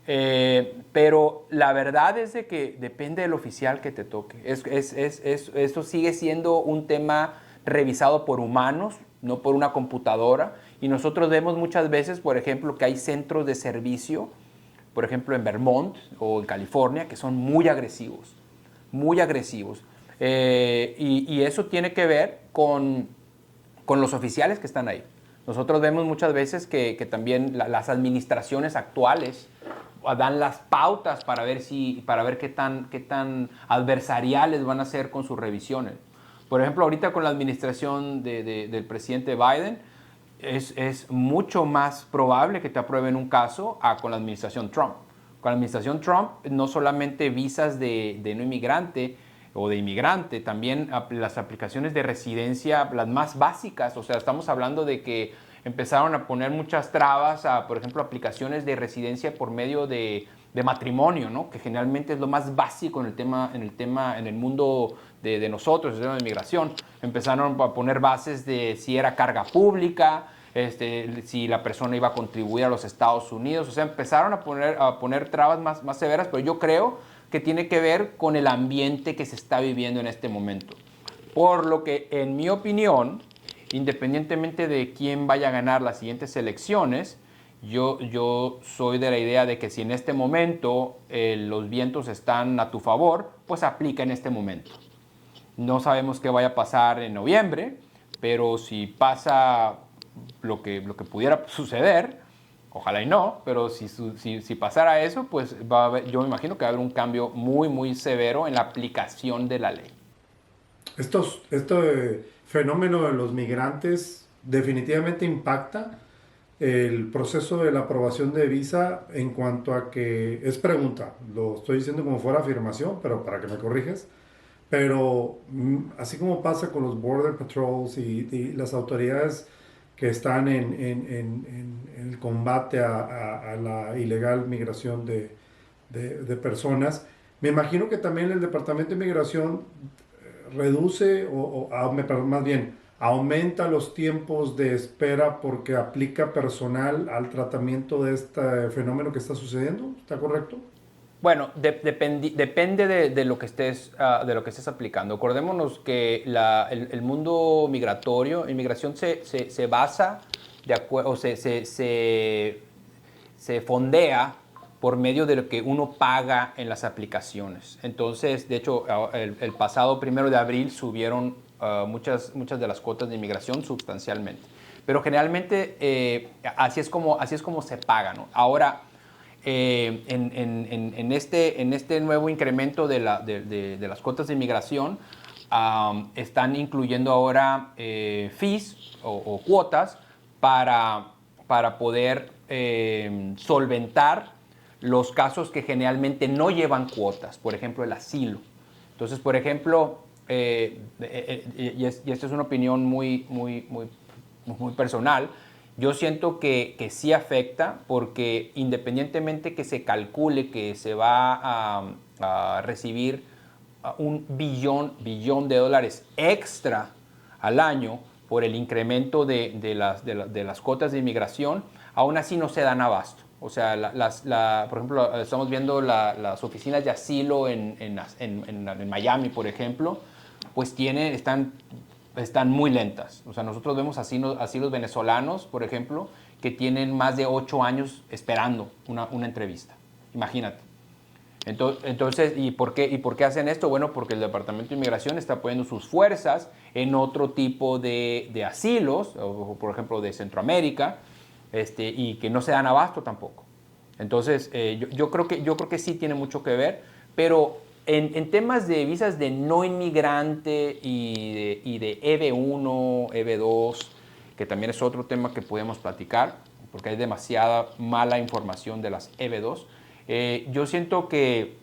S1: Pero la verdad es de que depende del oficial que te toque. Esto sigue siendo un tema revisado por humanos, no por una computadora. Y nosotros vemos muchas veces, por ejemplo, que hay centros de servicio, por ejemplo en Vermont o en California, que son muy agresivos, muy agresivos. Y eso tiene que ver con los oficiales que están ahí. Nosotros vemos muchas veces que también las administraciones actuales dan las pautas para ver qué tan adversariales van a ser con sus revisiones. Por ejemplo, ahorita con la administración del presidente Biden, es mucho más probable que te aprueben un caso con la administración Trump. Con la administración Trump, no solamente visas de no inmigrante o de inmigrante, también las aplicaciones de residencia, las más básicas. O sea, estamos hablando de que empezaron a poner muchas trabas a, por ejemplo, aplicaciones de residencia por medio de de matrimonio, ¿no? Que generalmente es lo más básico en el mundo de nosotros, el tema de inmigración. Empezaron a poner bases de si era carga pública, si la persona iba a contribuir a los Estados Unidos, o sea, empezaron a poner trabas más severas, pero yo creo que tiene que ver con el ambiente que se está viviendo en este momento. Por lo que, en mi opinión, independientemente de quién vaya a ganar las siguientes elecciones, yo soy de la idea de que si en este momento los vientos están a tu favor, pues aplica en este momento. No sabemos qué vaya a pasar en noviembre, pero si pasa lo que pudiera suceder, ojalá y no, pero si pasara eso, pues yo me imagino que va a haber un cambio muy severo en la aplicación de la ley.
S2: Este fenómeno de los migrantes definitivamente impacta el proceso de la aprobación de visa en cuanto a que es pregunta, lo estoy diciendo como fuera afirmación, pero para que me corriges, pero así como pasa con los Border Patrols y las autoridades que están en el combate a la ilegal migración de personas, me imagino que también el Departamento de Migración reduce más bien aumenta los tiempos de espera porque aplica personal al tratamiento de este fenómeno que está sucediendo. ¿Está correcto?
S1: Bueno, depende de lo que estés aplicando. Acordémonos que el mundo migratorio, inmigración se basa de acuerdo, o se fondea por medio de lo que uno paga en las aplicaciones. Entonces, de hecho, el pasado 1 de abril subieron muchas de las cuotas de inmigración sustancialmente. Pero generalmente así es como se paga, ¿no? Ahora, en este nuevo incremento de las cuotas de inmigración, están incluyendo ahora fees o cuotas para poder solventar los casos que generalmente no llevan cuotas, por ejemplo, el asilo. Entonces, por ejemplo, y esta es una opinión muy personal, yo siento que sí afecta porque independientemente que se calcule que se va a recibir un billón de dólares extra al año por el incremento de las cuotas de inmigración, aún así no se dan abasto. O sea, por ejemplo, estamos viendo las oficinas de asilo en Miami, por ejemplo, pues están muy lentas. O sea, nosotros vemos asilos venezolanos, por ejemplo, que tienen más de 8 años esperando una entrevista. Imagínate. Entonces, ¿y por qué hacen esto? Bueno, porque el Departamento de Inmigración está poniendo sus fuerzas en otro tipo de asilos, o por ejemplo de Centroamérica, y que no se dan abasto tampoco. Entonces, yo creo que sí tiene mucho que ver, pero en temas de visas de no inmigrante y de EB1, EB2, que también es otro tema que podemos platicar, porque hay demasiada mala información de las EB2, yo siento que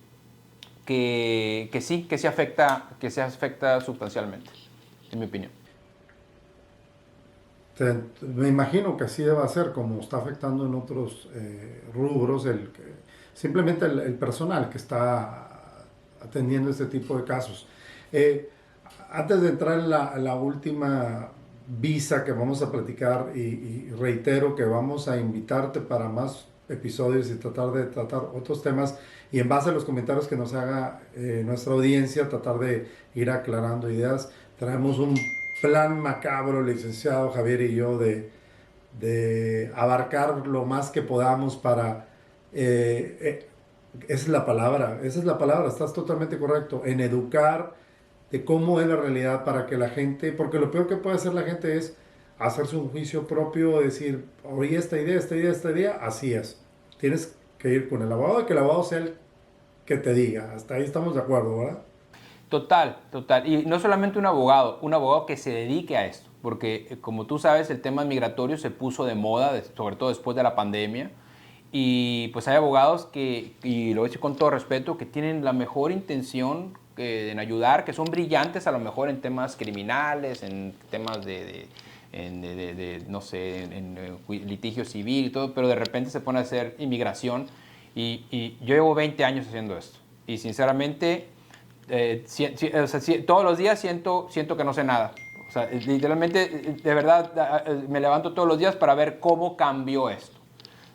S1: sí afecta sustancialmente, en mi opinión.
S2: Me imagino que así debe ser, como está afectando en otros rubros, simplemente el personal que está atendiendo este tipo de casos. Antes de entrar en la última visa que vamos a platicar, y reitero que vamos a invitarte para más episodios y tratar de tratar otros temas, y en base a los comentarios que nos haga nuestra audiencia, tratar de ir aclarando ideas. Traemos un plan macabro, licenciado Javier y yo, de abarcar lo más que podamos para... esa es la palabra, estás totalmente correcto, en educar de cómo es la realidad para que la gente, porque lo peor que puede hacer la gente es hacerse un juicio propio, decir, oye, esta idea, así es. Tienes que ir con el abogado y que el abogado sea el que te diga. Hasta ahí estamos de acuerdo, ¿verdad?
S1: Total. Y no solamente un abogado que se dedique a esto, porque como tú sabes, el tema migratorio se puso de moda, sobre todo después de la pandemia, y pues hay abogados y lo he dicho con todo respeto, que tienen la mejor intención en ayudar, que son brillantes a lo mejor en temas criminales, en temas no sé, en litigio civil y todo, pero de repente se pone a hacer inmigración Y yo llevo 20 años haciendo esto. Y sinceramente, todos los días siento que no sé nada. O sea, literalmente, de verdad, me levanto todos los días para ver cómo cambió esto.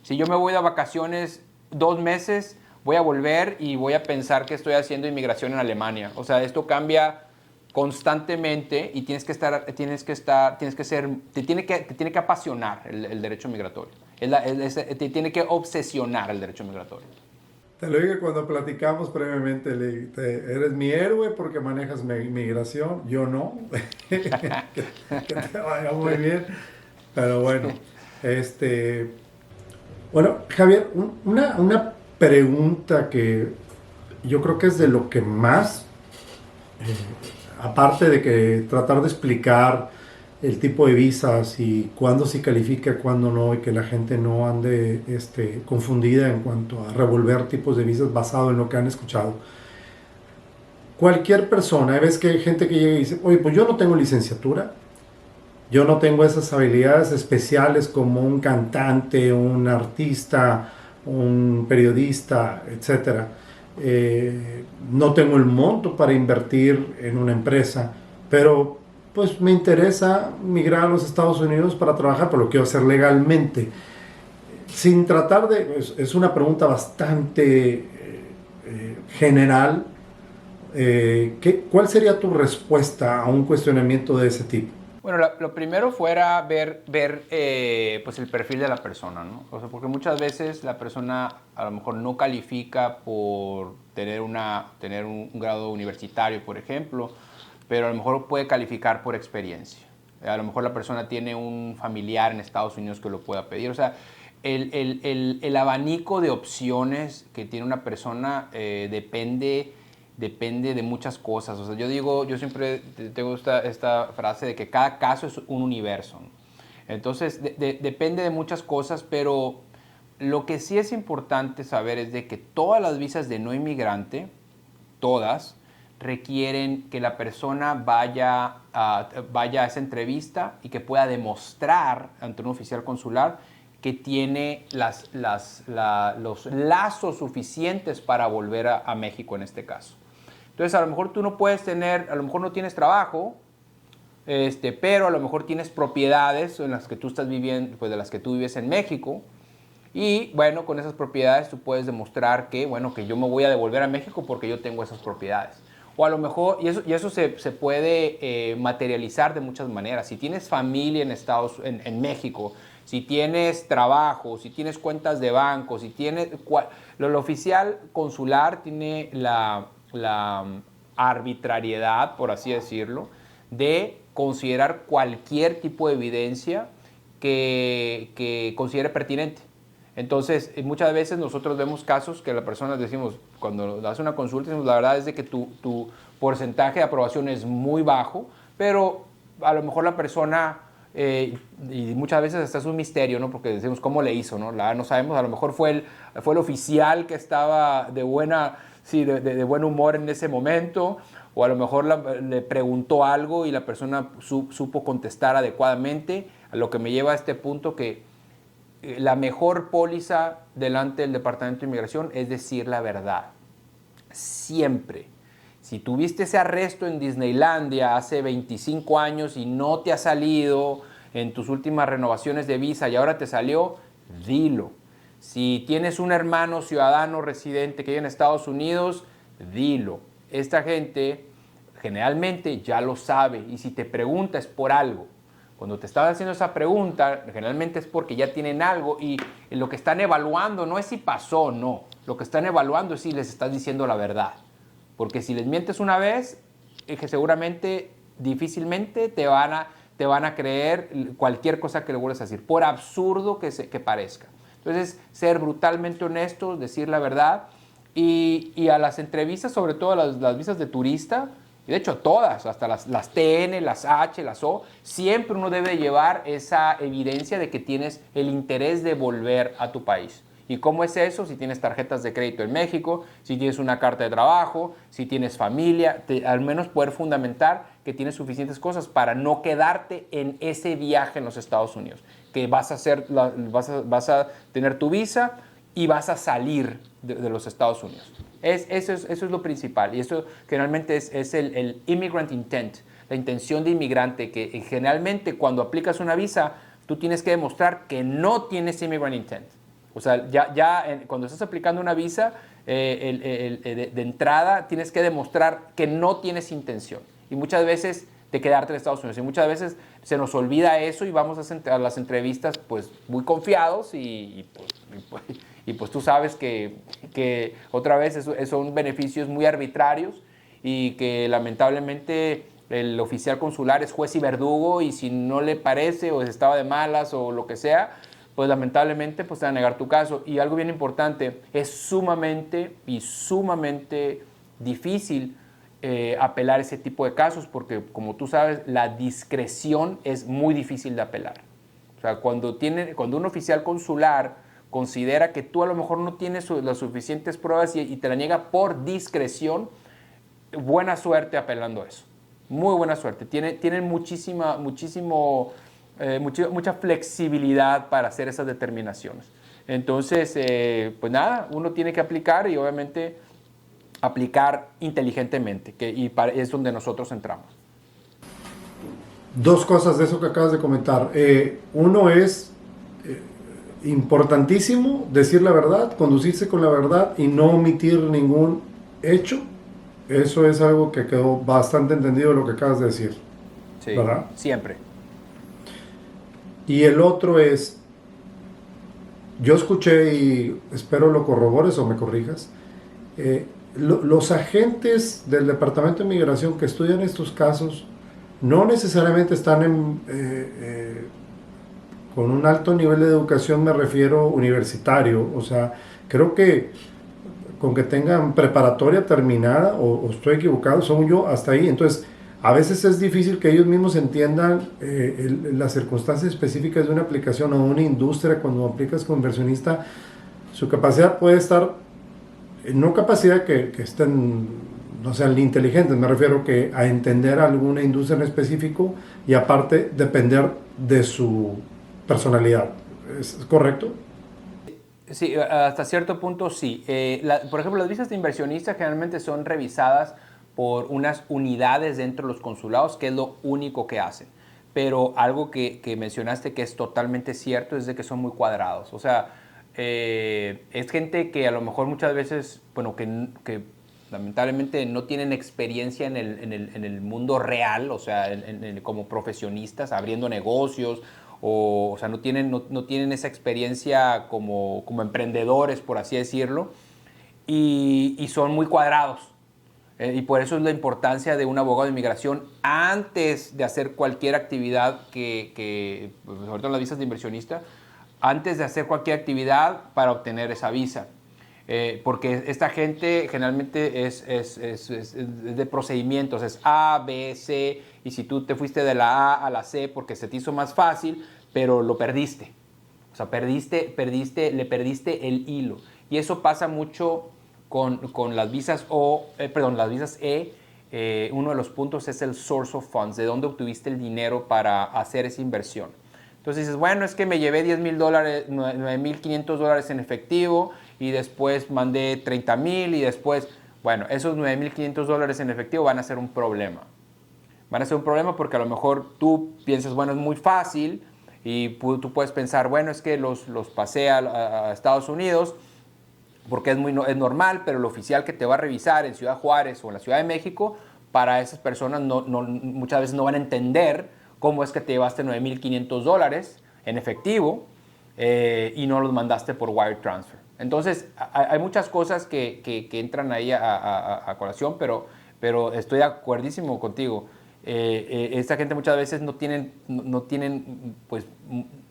S1: Si yo me voy de vacaciones 2 meses, voy a volver y voy a pensar que estoy haciendo inmigración en Alemania. O sea, esto cambia constantemente y te tiene que apasionar el derecho migratorio. Te tiene que obsesionar el derecho migratorio.
S2: Te lo dije cuando platicamos previamente, eres mi héroe porque manejas migración, yo no. Que te vaya muy bien. Pero bueno, bueno, Javier, una pregunta que yo creo que es de lo que más, aparte de que tratar de explicar el tipo de visas y cuándo sí califica, cuándo no, y que la gente no ande confundida en cuanto a revolver tipos de visas basado en lo que han escuchado. Cualquier persona, ves que hay gente que llega y dice, oye, pues yo no tengo licenciatura, yo no tengo esas habilidades especiales como un cantante, un artista, un periodista, etcétera. No tengo el monto para invertir en una empresa, pero pues me interesa migrar a los Estados Unidos para trabajar, pero lo quiero hacer legalmente. Sin tratar de... Es una pregunta bastante general. ¿Cuál sería tu respuesta a un cuestionamiento de ese tipo?
S1: Bueno, lo primero fuera ver pues el perfil de la persona, ¿no? O sea, porque muchas veces la persona a lo mejor no califica por tener un grado universitario, por ejemplo, pero a lo mejor puede calificar por experiencia. A lo mejor la persona tiene un familiar en Estados Unidos que lo pueda pedir. O sea, el abanico de opciones que tiene una persona depende de muchas cosas. O sea, yo siempre tengo esta frase de que cada caso es un universo, ¿no? Entonces, depende de muchas cosas, pero lo que sí es importante saber es de que todas las visas de no inmigrante, todas, requieren que la persona vaya a esa entrevista y que pueda demostrar ante un oficial consular que tiene los lazos suficientes para volver a México en este caso. Entonces, a lo mejor tú no puedes tener, a lo mejor no tienes trabajo, pero a lo mejor tienes propiedades en las que tú estás viviendo, pues de las que tú vives en México. Y bueno, con esas propiedades tú puedes demostrar que, bueno, que yo me voy a devolver a México porque yo tengo esas propiedades. O a lo mejor, y eso se puede materializar de muchas maneras. Si tienes familia en México, si tienes trabajo, si tienes cuentas de banco, si tienes... Lo oficial consular tiene la arbitrariedad, por así decirlo, de considerar cualquier tipo de evidencia que considere pertinente. Entonces, muchas veces nosotros vemos casos que la persona decimos, cuando hace una consulta, decimos, la verdad es de que tu porcentaje de aprobación es muy bajo, pero a lo mejor la persona, y muchas veces hasta es un misterio, ¿no? Porque decimos, ¿cómo le hizo? ¿No? No sabemos, a lo mejor fue el oficial que estaba de buen humor en ese momento, o a lo mejor le preguntó algo y la persona supo contestar adecuadamente, a lo que me lleva a este punto que la mejor póliza delante del Departamento de Inmigración es decir la verdad. Siempre. Si tuviste ese arresto en Disneylandia hace 25 años y no te ha salido en tus últimas renovaciones de visa y ahora te salió, dilo. Si tienes un hermano ciudadano residente que vive en Estados Unidos, dilo. Esta gente generalmente ya lo sabe y si te pregunta es por algo. Cuando te están haciendo esa pregunta, generalmente es porque ya tienen algo y lo que están evaluando no es si pasó o no. Lo que están evaluando es si les estás diciendo la verdad. Porque si les mientes una vez, que seguramente, difícilmente te van a creer cualquier cosa que le vuelvas a decir, por absurdo que parezca. Entonces, ser brutalmente honestos, decir la verdad y a las entrevistas, sobre todo las visas de turista, y de hecho todas, hasta las TN, las H, las O, siempre uno debe llevar esa evidencia de que tienes el interés de volver a tu país. ¿Y cómo es eso? Si tienes tarjetas de crédito en México, si tienes una carta de trabajo, si tienes familia, al menos poder fundamentar que tienes suficientes cosas para no quedarte en ese viaje en los Estados Unidos. Que vas a tener tu visa y vas a salir de los Estados Unidos. Eso es lo principal, y eso generalmente es el immigrant intent, la intención de inmigrante, que generalmente cuando aplicas una visa, tú tienes que demostrar que no tienes immigrant intent. O sea, cuando estás aplicando una visa, de entrada tienes que demostrar que no tienes intención. Y muchas veces de quedarte en Estados Unidos. Y muchas veces se nos olvida eso y vamos a las entrevistas pues muy confiados y pues tú sabes que otra vez son beneficios muy arbitrarios y que lamentablemente el oficial consular es juez y verdugo, y si no le parece o estaba de malas o lo que sea, pues lamentablemente pues te van a negar tu caso. Y algo bien importante, es sumamente difícil apelar ese tipo de casos, porque como tú sabes, la discreción es muy difícil de apelar. O sea, cuando un oficial consular considera que tú a lo mejor no tienes las suficientes pruebas y te la niega por discreción, buena suerte apelando eso. Muy buena suerte. Tienen mucha flexibilidad para hacer esas determinaciones. Entonces, pues nada, uno tiene que aplicar y obviamente aplicar inteligentemente, es donde nosotros entramos.
S2: Dos cosas de eso que acabas de comentar. Uno es importantísimo decir la verdad, conducirse con la verdad y no omitir ningún hecho. Eso es algo que quedó bastante entendido de lo que acabas de decir.
S1: Sí,
S2: ¿verdad?
S1: Siempre.
S2: Y el otro es, yo escuché y espero lo corrobores o me corrijas, los agentes del Departamento de Migración que estudian estos casos no necesariamente están con un alto nivel de educación, me refiero universitario. O sea, creo que con que tengan preparatoria terminada, o estoy equivocado, según yo, hasta ahí. Entonces, a veces es difícil que ellos mismos entiendan las circunstancias específicas de una aplicación o una industria. Cuando aplicas como inversionista, su capacidad puede estar, no capacidad que estén, no sean inteligentes, me refiero que a entender alguna industria en específico y aparte depender de su personalidad. ¿Es correcto?
S1: Sí, hasta cierto punto sí. Por ejemplo, las visas de inversionista generalmente son revisadas por unas unidades dentro de los consulados, que es lo único que hacen. Pero algo que mencionaste que es totalmente cierto es de que son muy cuadrados. O sea, es gente que a lo mejor muchas veces, bueno, que lamentablemente no tienen experiencia en el mundo real, o sea, como profesionistas, abriendo negocios, o sea, no tienen esa experiencia como emprendedores, por así decirlo, y son muy cuadrados. Y por eso es la importancia de un abogado de inmigración antes de hacer cualquier actividad pues ahorita en las visas de inversionista, antes de hacer cualquier actividad para obtener esa visa. Porque esta gente generalmente es de procedimientos, es A, B, C, y si tú te fuiste de la A a la C porque se te hizo más fácil, pero lo perdiste. O sea, le perdiste el hilo. Y eso pasa mucho con las visas las visas E. Uno de los puntos es el source of funds, de dónde obtuviste el dinero para hacer esa inversión. Entonces dices, bueno, es que me llevé $10,000, $9,500 en efectivo, y después mandé 30,000 y después, bueno, esos $9,500 en efectivo van a ser un problema. Van a ser un problema porque a lo mejor tú piensas, bueno, es muy fácil, y tú puedes pensar, bueno, es que los pasé a Estados Unidos porque es normal, pero el oficial que te va a revisar en Ciudad Juárez o en la Ciudad de México, para esas personas muchas veces no van a entender cómo es que te llevaste $9,500 en efectivo y no los mandaste por wire transfer. Entonces, hay muchas cosas que entran ahí a colación, pero estoy de acuerdísimo contigo. Esta gente muchas veces no tienen pues,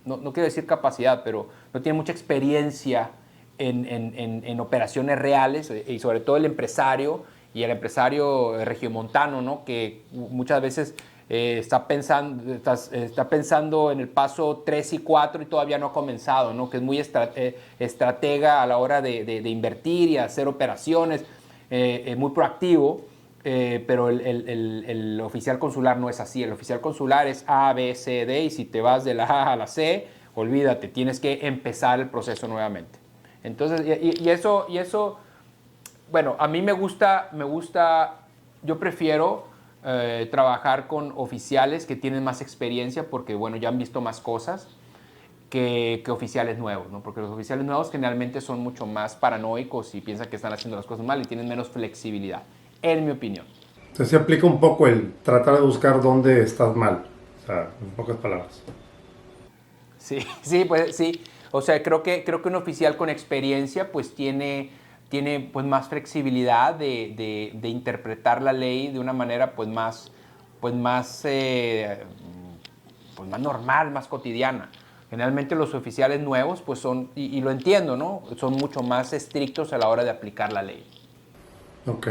S1: no quiero decir capacidad, pero no tienen mucha experiencia en operaciones reales, y sobre todo el empresario regiomontano, ¿no? Que muchas veces está pensando en el paso 3 y 4 y todavía no ha comenzado, ¿no? Que es muy estratega a la hora de invertir y hacer operaciones, muy proactivo, pero el oficial consular no es así. El oficial consular es A, B, C, D, y si te vas de la A a la C, olvídate, tienes que empezar el proceso nuevamente. Entonces, y eso, bueno, a mí me gusta, yo prefiero trabajar con oficiales que tienen más experiencia porque, bueno, ya han visto más cosas que oficiales nuevos, ¿no? Porque los oficiales nuevos generalmente son mucho más paranoicos y piensan que están haciendo las cosas mal y tienen menos flexibilidad, en mi opinión.
S2: Entonces se aplica un poco el tratar de buscar dónde estás mal, o sea, en pocas palabras.
S1: Sí, sí, pues sí. O sea, creo que un oficial con experiencia pues tiene pues más flexibilidad de interpretar la ley de una manera pues más normal, más cotidiana. Generalmente los oficiales nuevos pues son, y lo entiendo, ¿no? Son mucho más estrictos a la hora de aplicar la ley.
S2: Ok.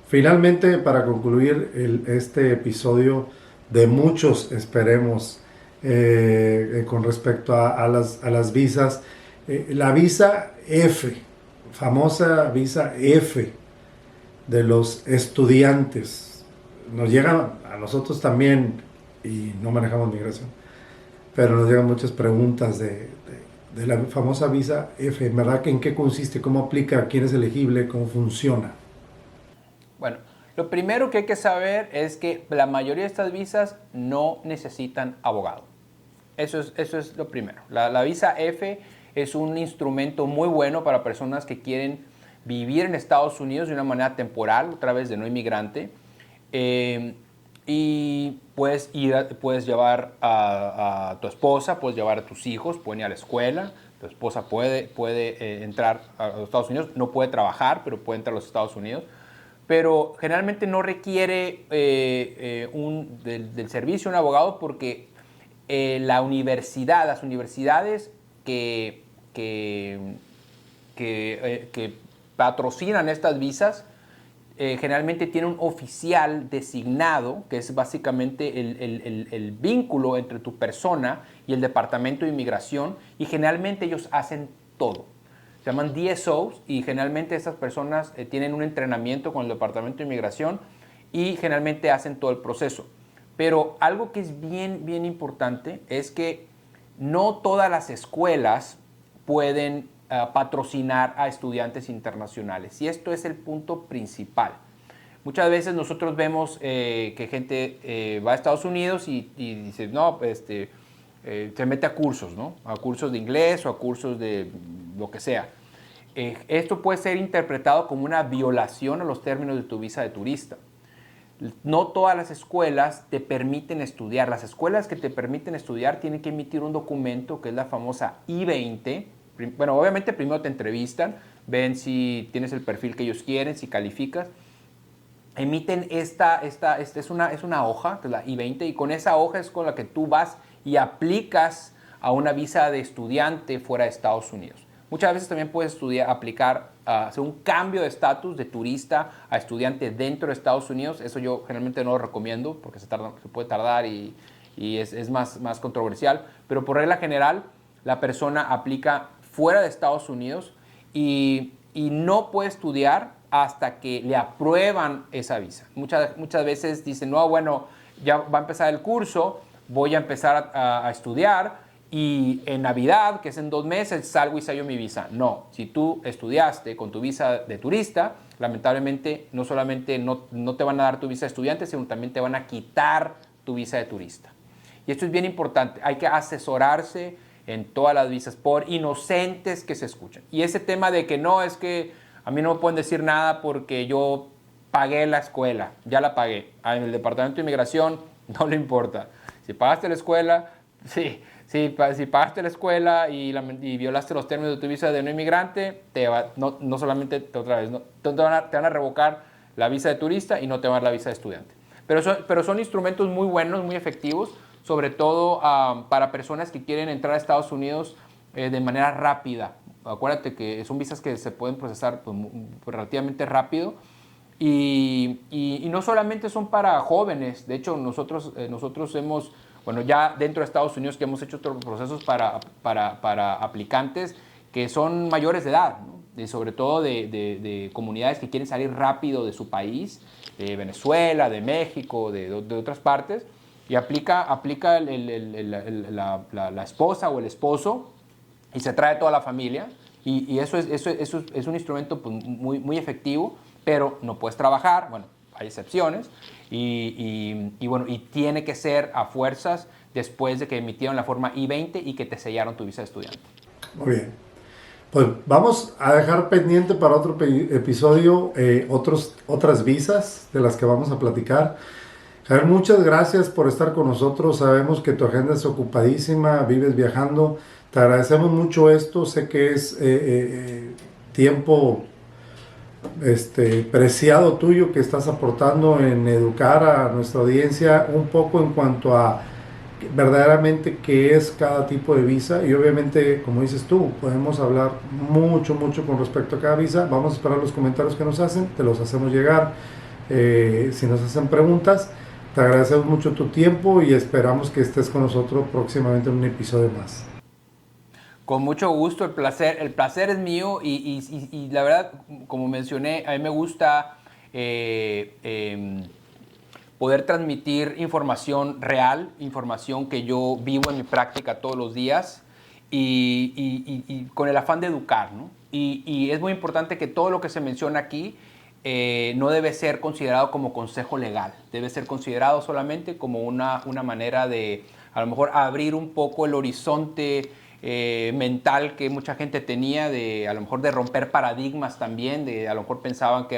S2: Finalmente, para concluir este episodio de muchos, esperemos, con respecto a las visas, la visa F, famosa visa F de los estudiantes, nos llega a nosotros también, y no manejamos migración, pero nos llegan muchas preguntas de la famosa visa F, ¿verdad? ¿En qué consiste? ¿Cómo aplica? ¿Quién es elegible? ¿Cómo funciona?
S1: Bueno, lo primero que hay que saber es que la mayoría de estas visas no necesitan abogado. Eso es lo primero. La visa F es un instrumento muy bueno para personas que quieren vivir en Estados Unidos de una manera temporal, otra vez de no inmigrante. Y puedes llevar a tu esposa, puedes llevar a tus hijos, pueden ir a la escuela. Tu esposa puede entrar a los Estados Unidos, no puede trabajar, pero puede entrar a los Estados Unidos. Pero generalmente no requiere del servicio un abogado porque las universidades que patrocinan estas visas generalmente tienen un oficial designado, que es básicamente el vínculo entre tu persona y el Departamento de Inmigración, y generalmente ellos hacen todo. Se llaman DSOs y generalmente estas personas tienen un entrenamiento con el Departamento de Inmigración y generalmente hacen todo el proceso. Pero algo que es bien, bien importante es que no todas las escuelas pueden patrocinar a estudiantes internacionales. Y esto es el punto principal. Muchas veces nosotros vemos que gente va a Estados Unidos y dice, no, se mete a cursos, ¿no? A cursos de inglés o a cursos de lo que sea. Esto puede ser interpretado como una violación a los términos de tu visa de turista. No todas las escuelas te permiten estudiar. Las escuelas que te permiten estudiar tienen que emitir un documento que es la famosa I-20. Bueno, obviamente primero te entrevistan, ven si tienes el perfil que ellos quieren, si calificas. Emiten es una hoja, que es la I-20, y con esa hoja es con la que tú vas y aplicas a una visa de estudiante fuera de Estados Unidos. Muchas veces también puedes hacer un cambio de estatus de turista a estudiante dentro de Estados Unidos. Eso yo generalmente no lo recomiendo porque se puede tardar y es más controversial. Pero por regla general, la persona aplica fuera de Estados Unidos y no puede estudiar hasta que le aprueban esa visa. Muchas veces dicen, no, bueno, ya va a empezar el curso, voy a empezar a estudiar y en Navidad, que es en 2 meses, salgo y sello mi visa. No, si tú estudiaste con tu visa de turista, lamentablemente no solamente no te van a dar tu visa de estudiante, sino también te van a quitar tu visa de turista. Y esto es bien importante, hay que asesorarse en todas las visas por inocentes que se escuchan. Y ese tema de que no, es que a mí no me pueden decir nada porque yo pagué la escuela, ya la pagué. En el Departamento de Inmigración no le importa. Si pagaste la escuela, sí. Si pagaste la escuela y violaste los términos de tu visa de no inmigrante, no solamente otra vez, te van a revocar la visa de turista y no te van a dar la visa de estudiante. Pero son instrumentos muy buenos, muy efectivos, sobre todo para personas que quieren entrar a Estados Unidos de manera rápida. Acuérdate que son visas que se pueden procesar pues, relativamente rápido. Y no solamente son para jóvenes, de hecho nosotros hemos, bueno, ya dentro de Estados Unidos que hemos hecho otros procesos para aplicantes que son mayores de edad, ¿no? Y sobre todo de comunidades que quieren salir rápido de su país, de Venezuela, de México, de otras partes, y aplica la esposa o el esposo y se trae toda la familia. Y eso es un instrumento pues, muy efectivo, pero no puedes trabajar, bueno, hay excepciones, bueno, y tiene que ser a fuerzas después de que emitieron la forma I-20 y que te sellaron tu visa de estudiante.
S2: Muy bien. Pues vamos a dejar pendiente para otro episodio otras visas de las que vamos a platicar. Javier, muchas gracias por estar con nosotros. Sabemos que tu agenda es ocupadísima, vives viajando. Te agradecemos mucho esto. Sé que es tiempo preciado tuyo que estás aportando en educar a nuestra audiencia un poco en cuanto a verdaderamente qué es cada tipo de visa, y obviamente, como dices tú, podemos hablar mucho con respecto a cada visa. Vamos a esperar los comentarios que nos hacen, te los hacemos llegar. Si nos hacen preguntas, te agradecemos mucho tu tiempo y esperamos que estés con nosotros próximamente en un episodio más.
S1: Con mucho gusto, el placer es mío y la verdad, como mencioné, a mí me gusta poder transmitir información real, información que yo vivo en mi práctica todos los días y con el afán de educar, ¿no? Y es muy importante que todo lo que se menciona aquí no debe ser considerado como consejo legal, debe ser considerado solamente como una manera de, a lo mejor, abrir un poco el horizonte mental que mucha gente tenía, de a lo mejor de romper paradigmas también, de a lo mejor pensaban que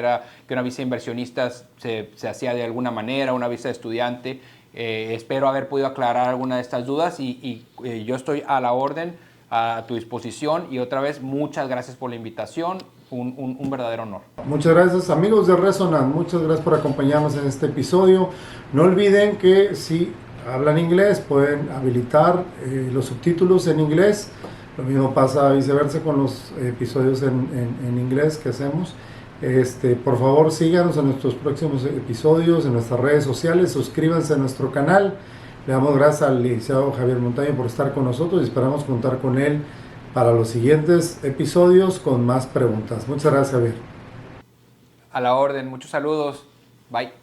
S1: una visa de inversionistas se hacía de alguna manera, una visa de estudiante. Espero haber podido aclarar alguna de estas dudas y yo estoy a la orden, a tu disposición, y otra vez muchas gracias por la invitación, un verdadero honor.
S2: Muchas gracias, amigos de Resonant, muchas gracias por acompañarnos en este episodio. No olviden que si hablan inglés pueden habilitar los subtítulos en inglés. Lo mismo pasa viceversa con los episodios en inglés que hacemos. Por favor, síganos en nuestros próximos episodios, en nuestras redes sociales, suscríbanse a nuestro canal. Le damos gracias al licenciado Javier Montaño por estar con nosotros y esperamos contar con él para los siguientes episodios con más preguntas. Muchas gracias, Javier.
S1: A la orden, muchos saludos. Bye.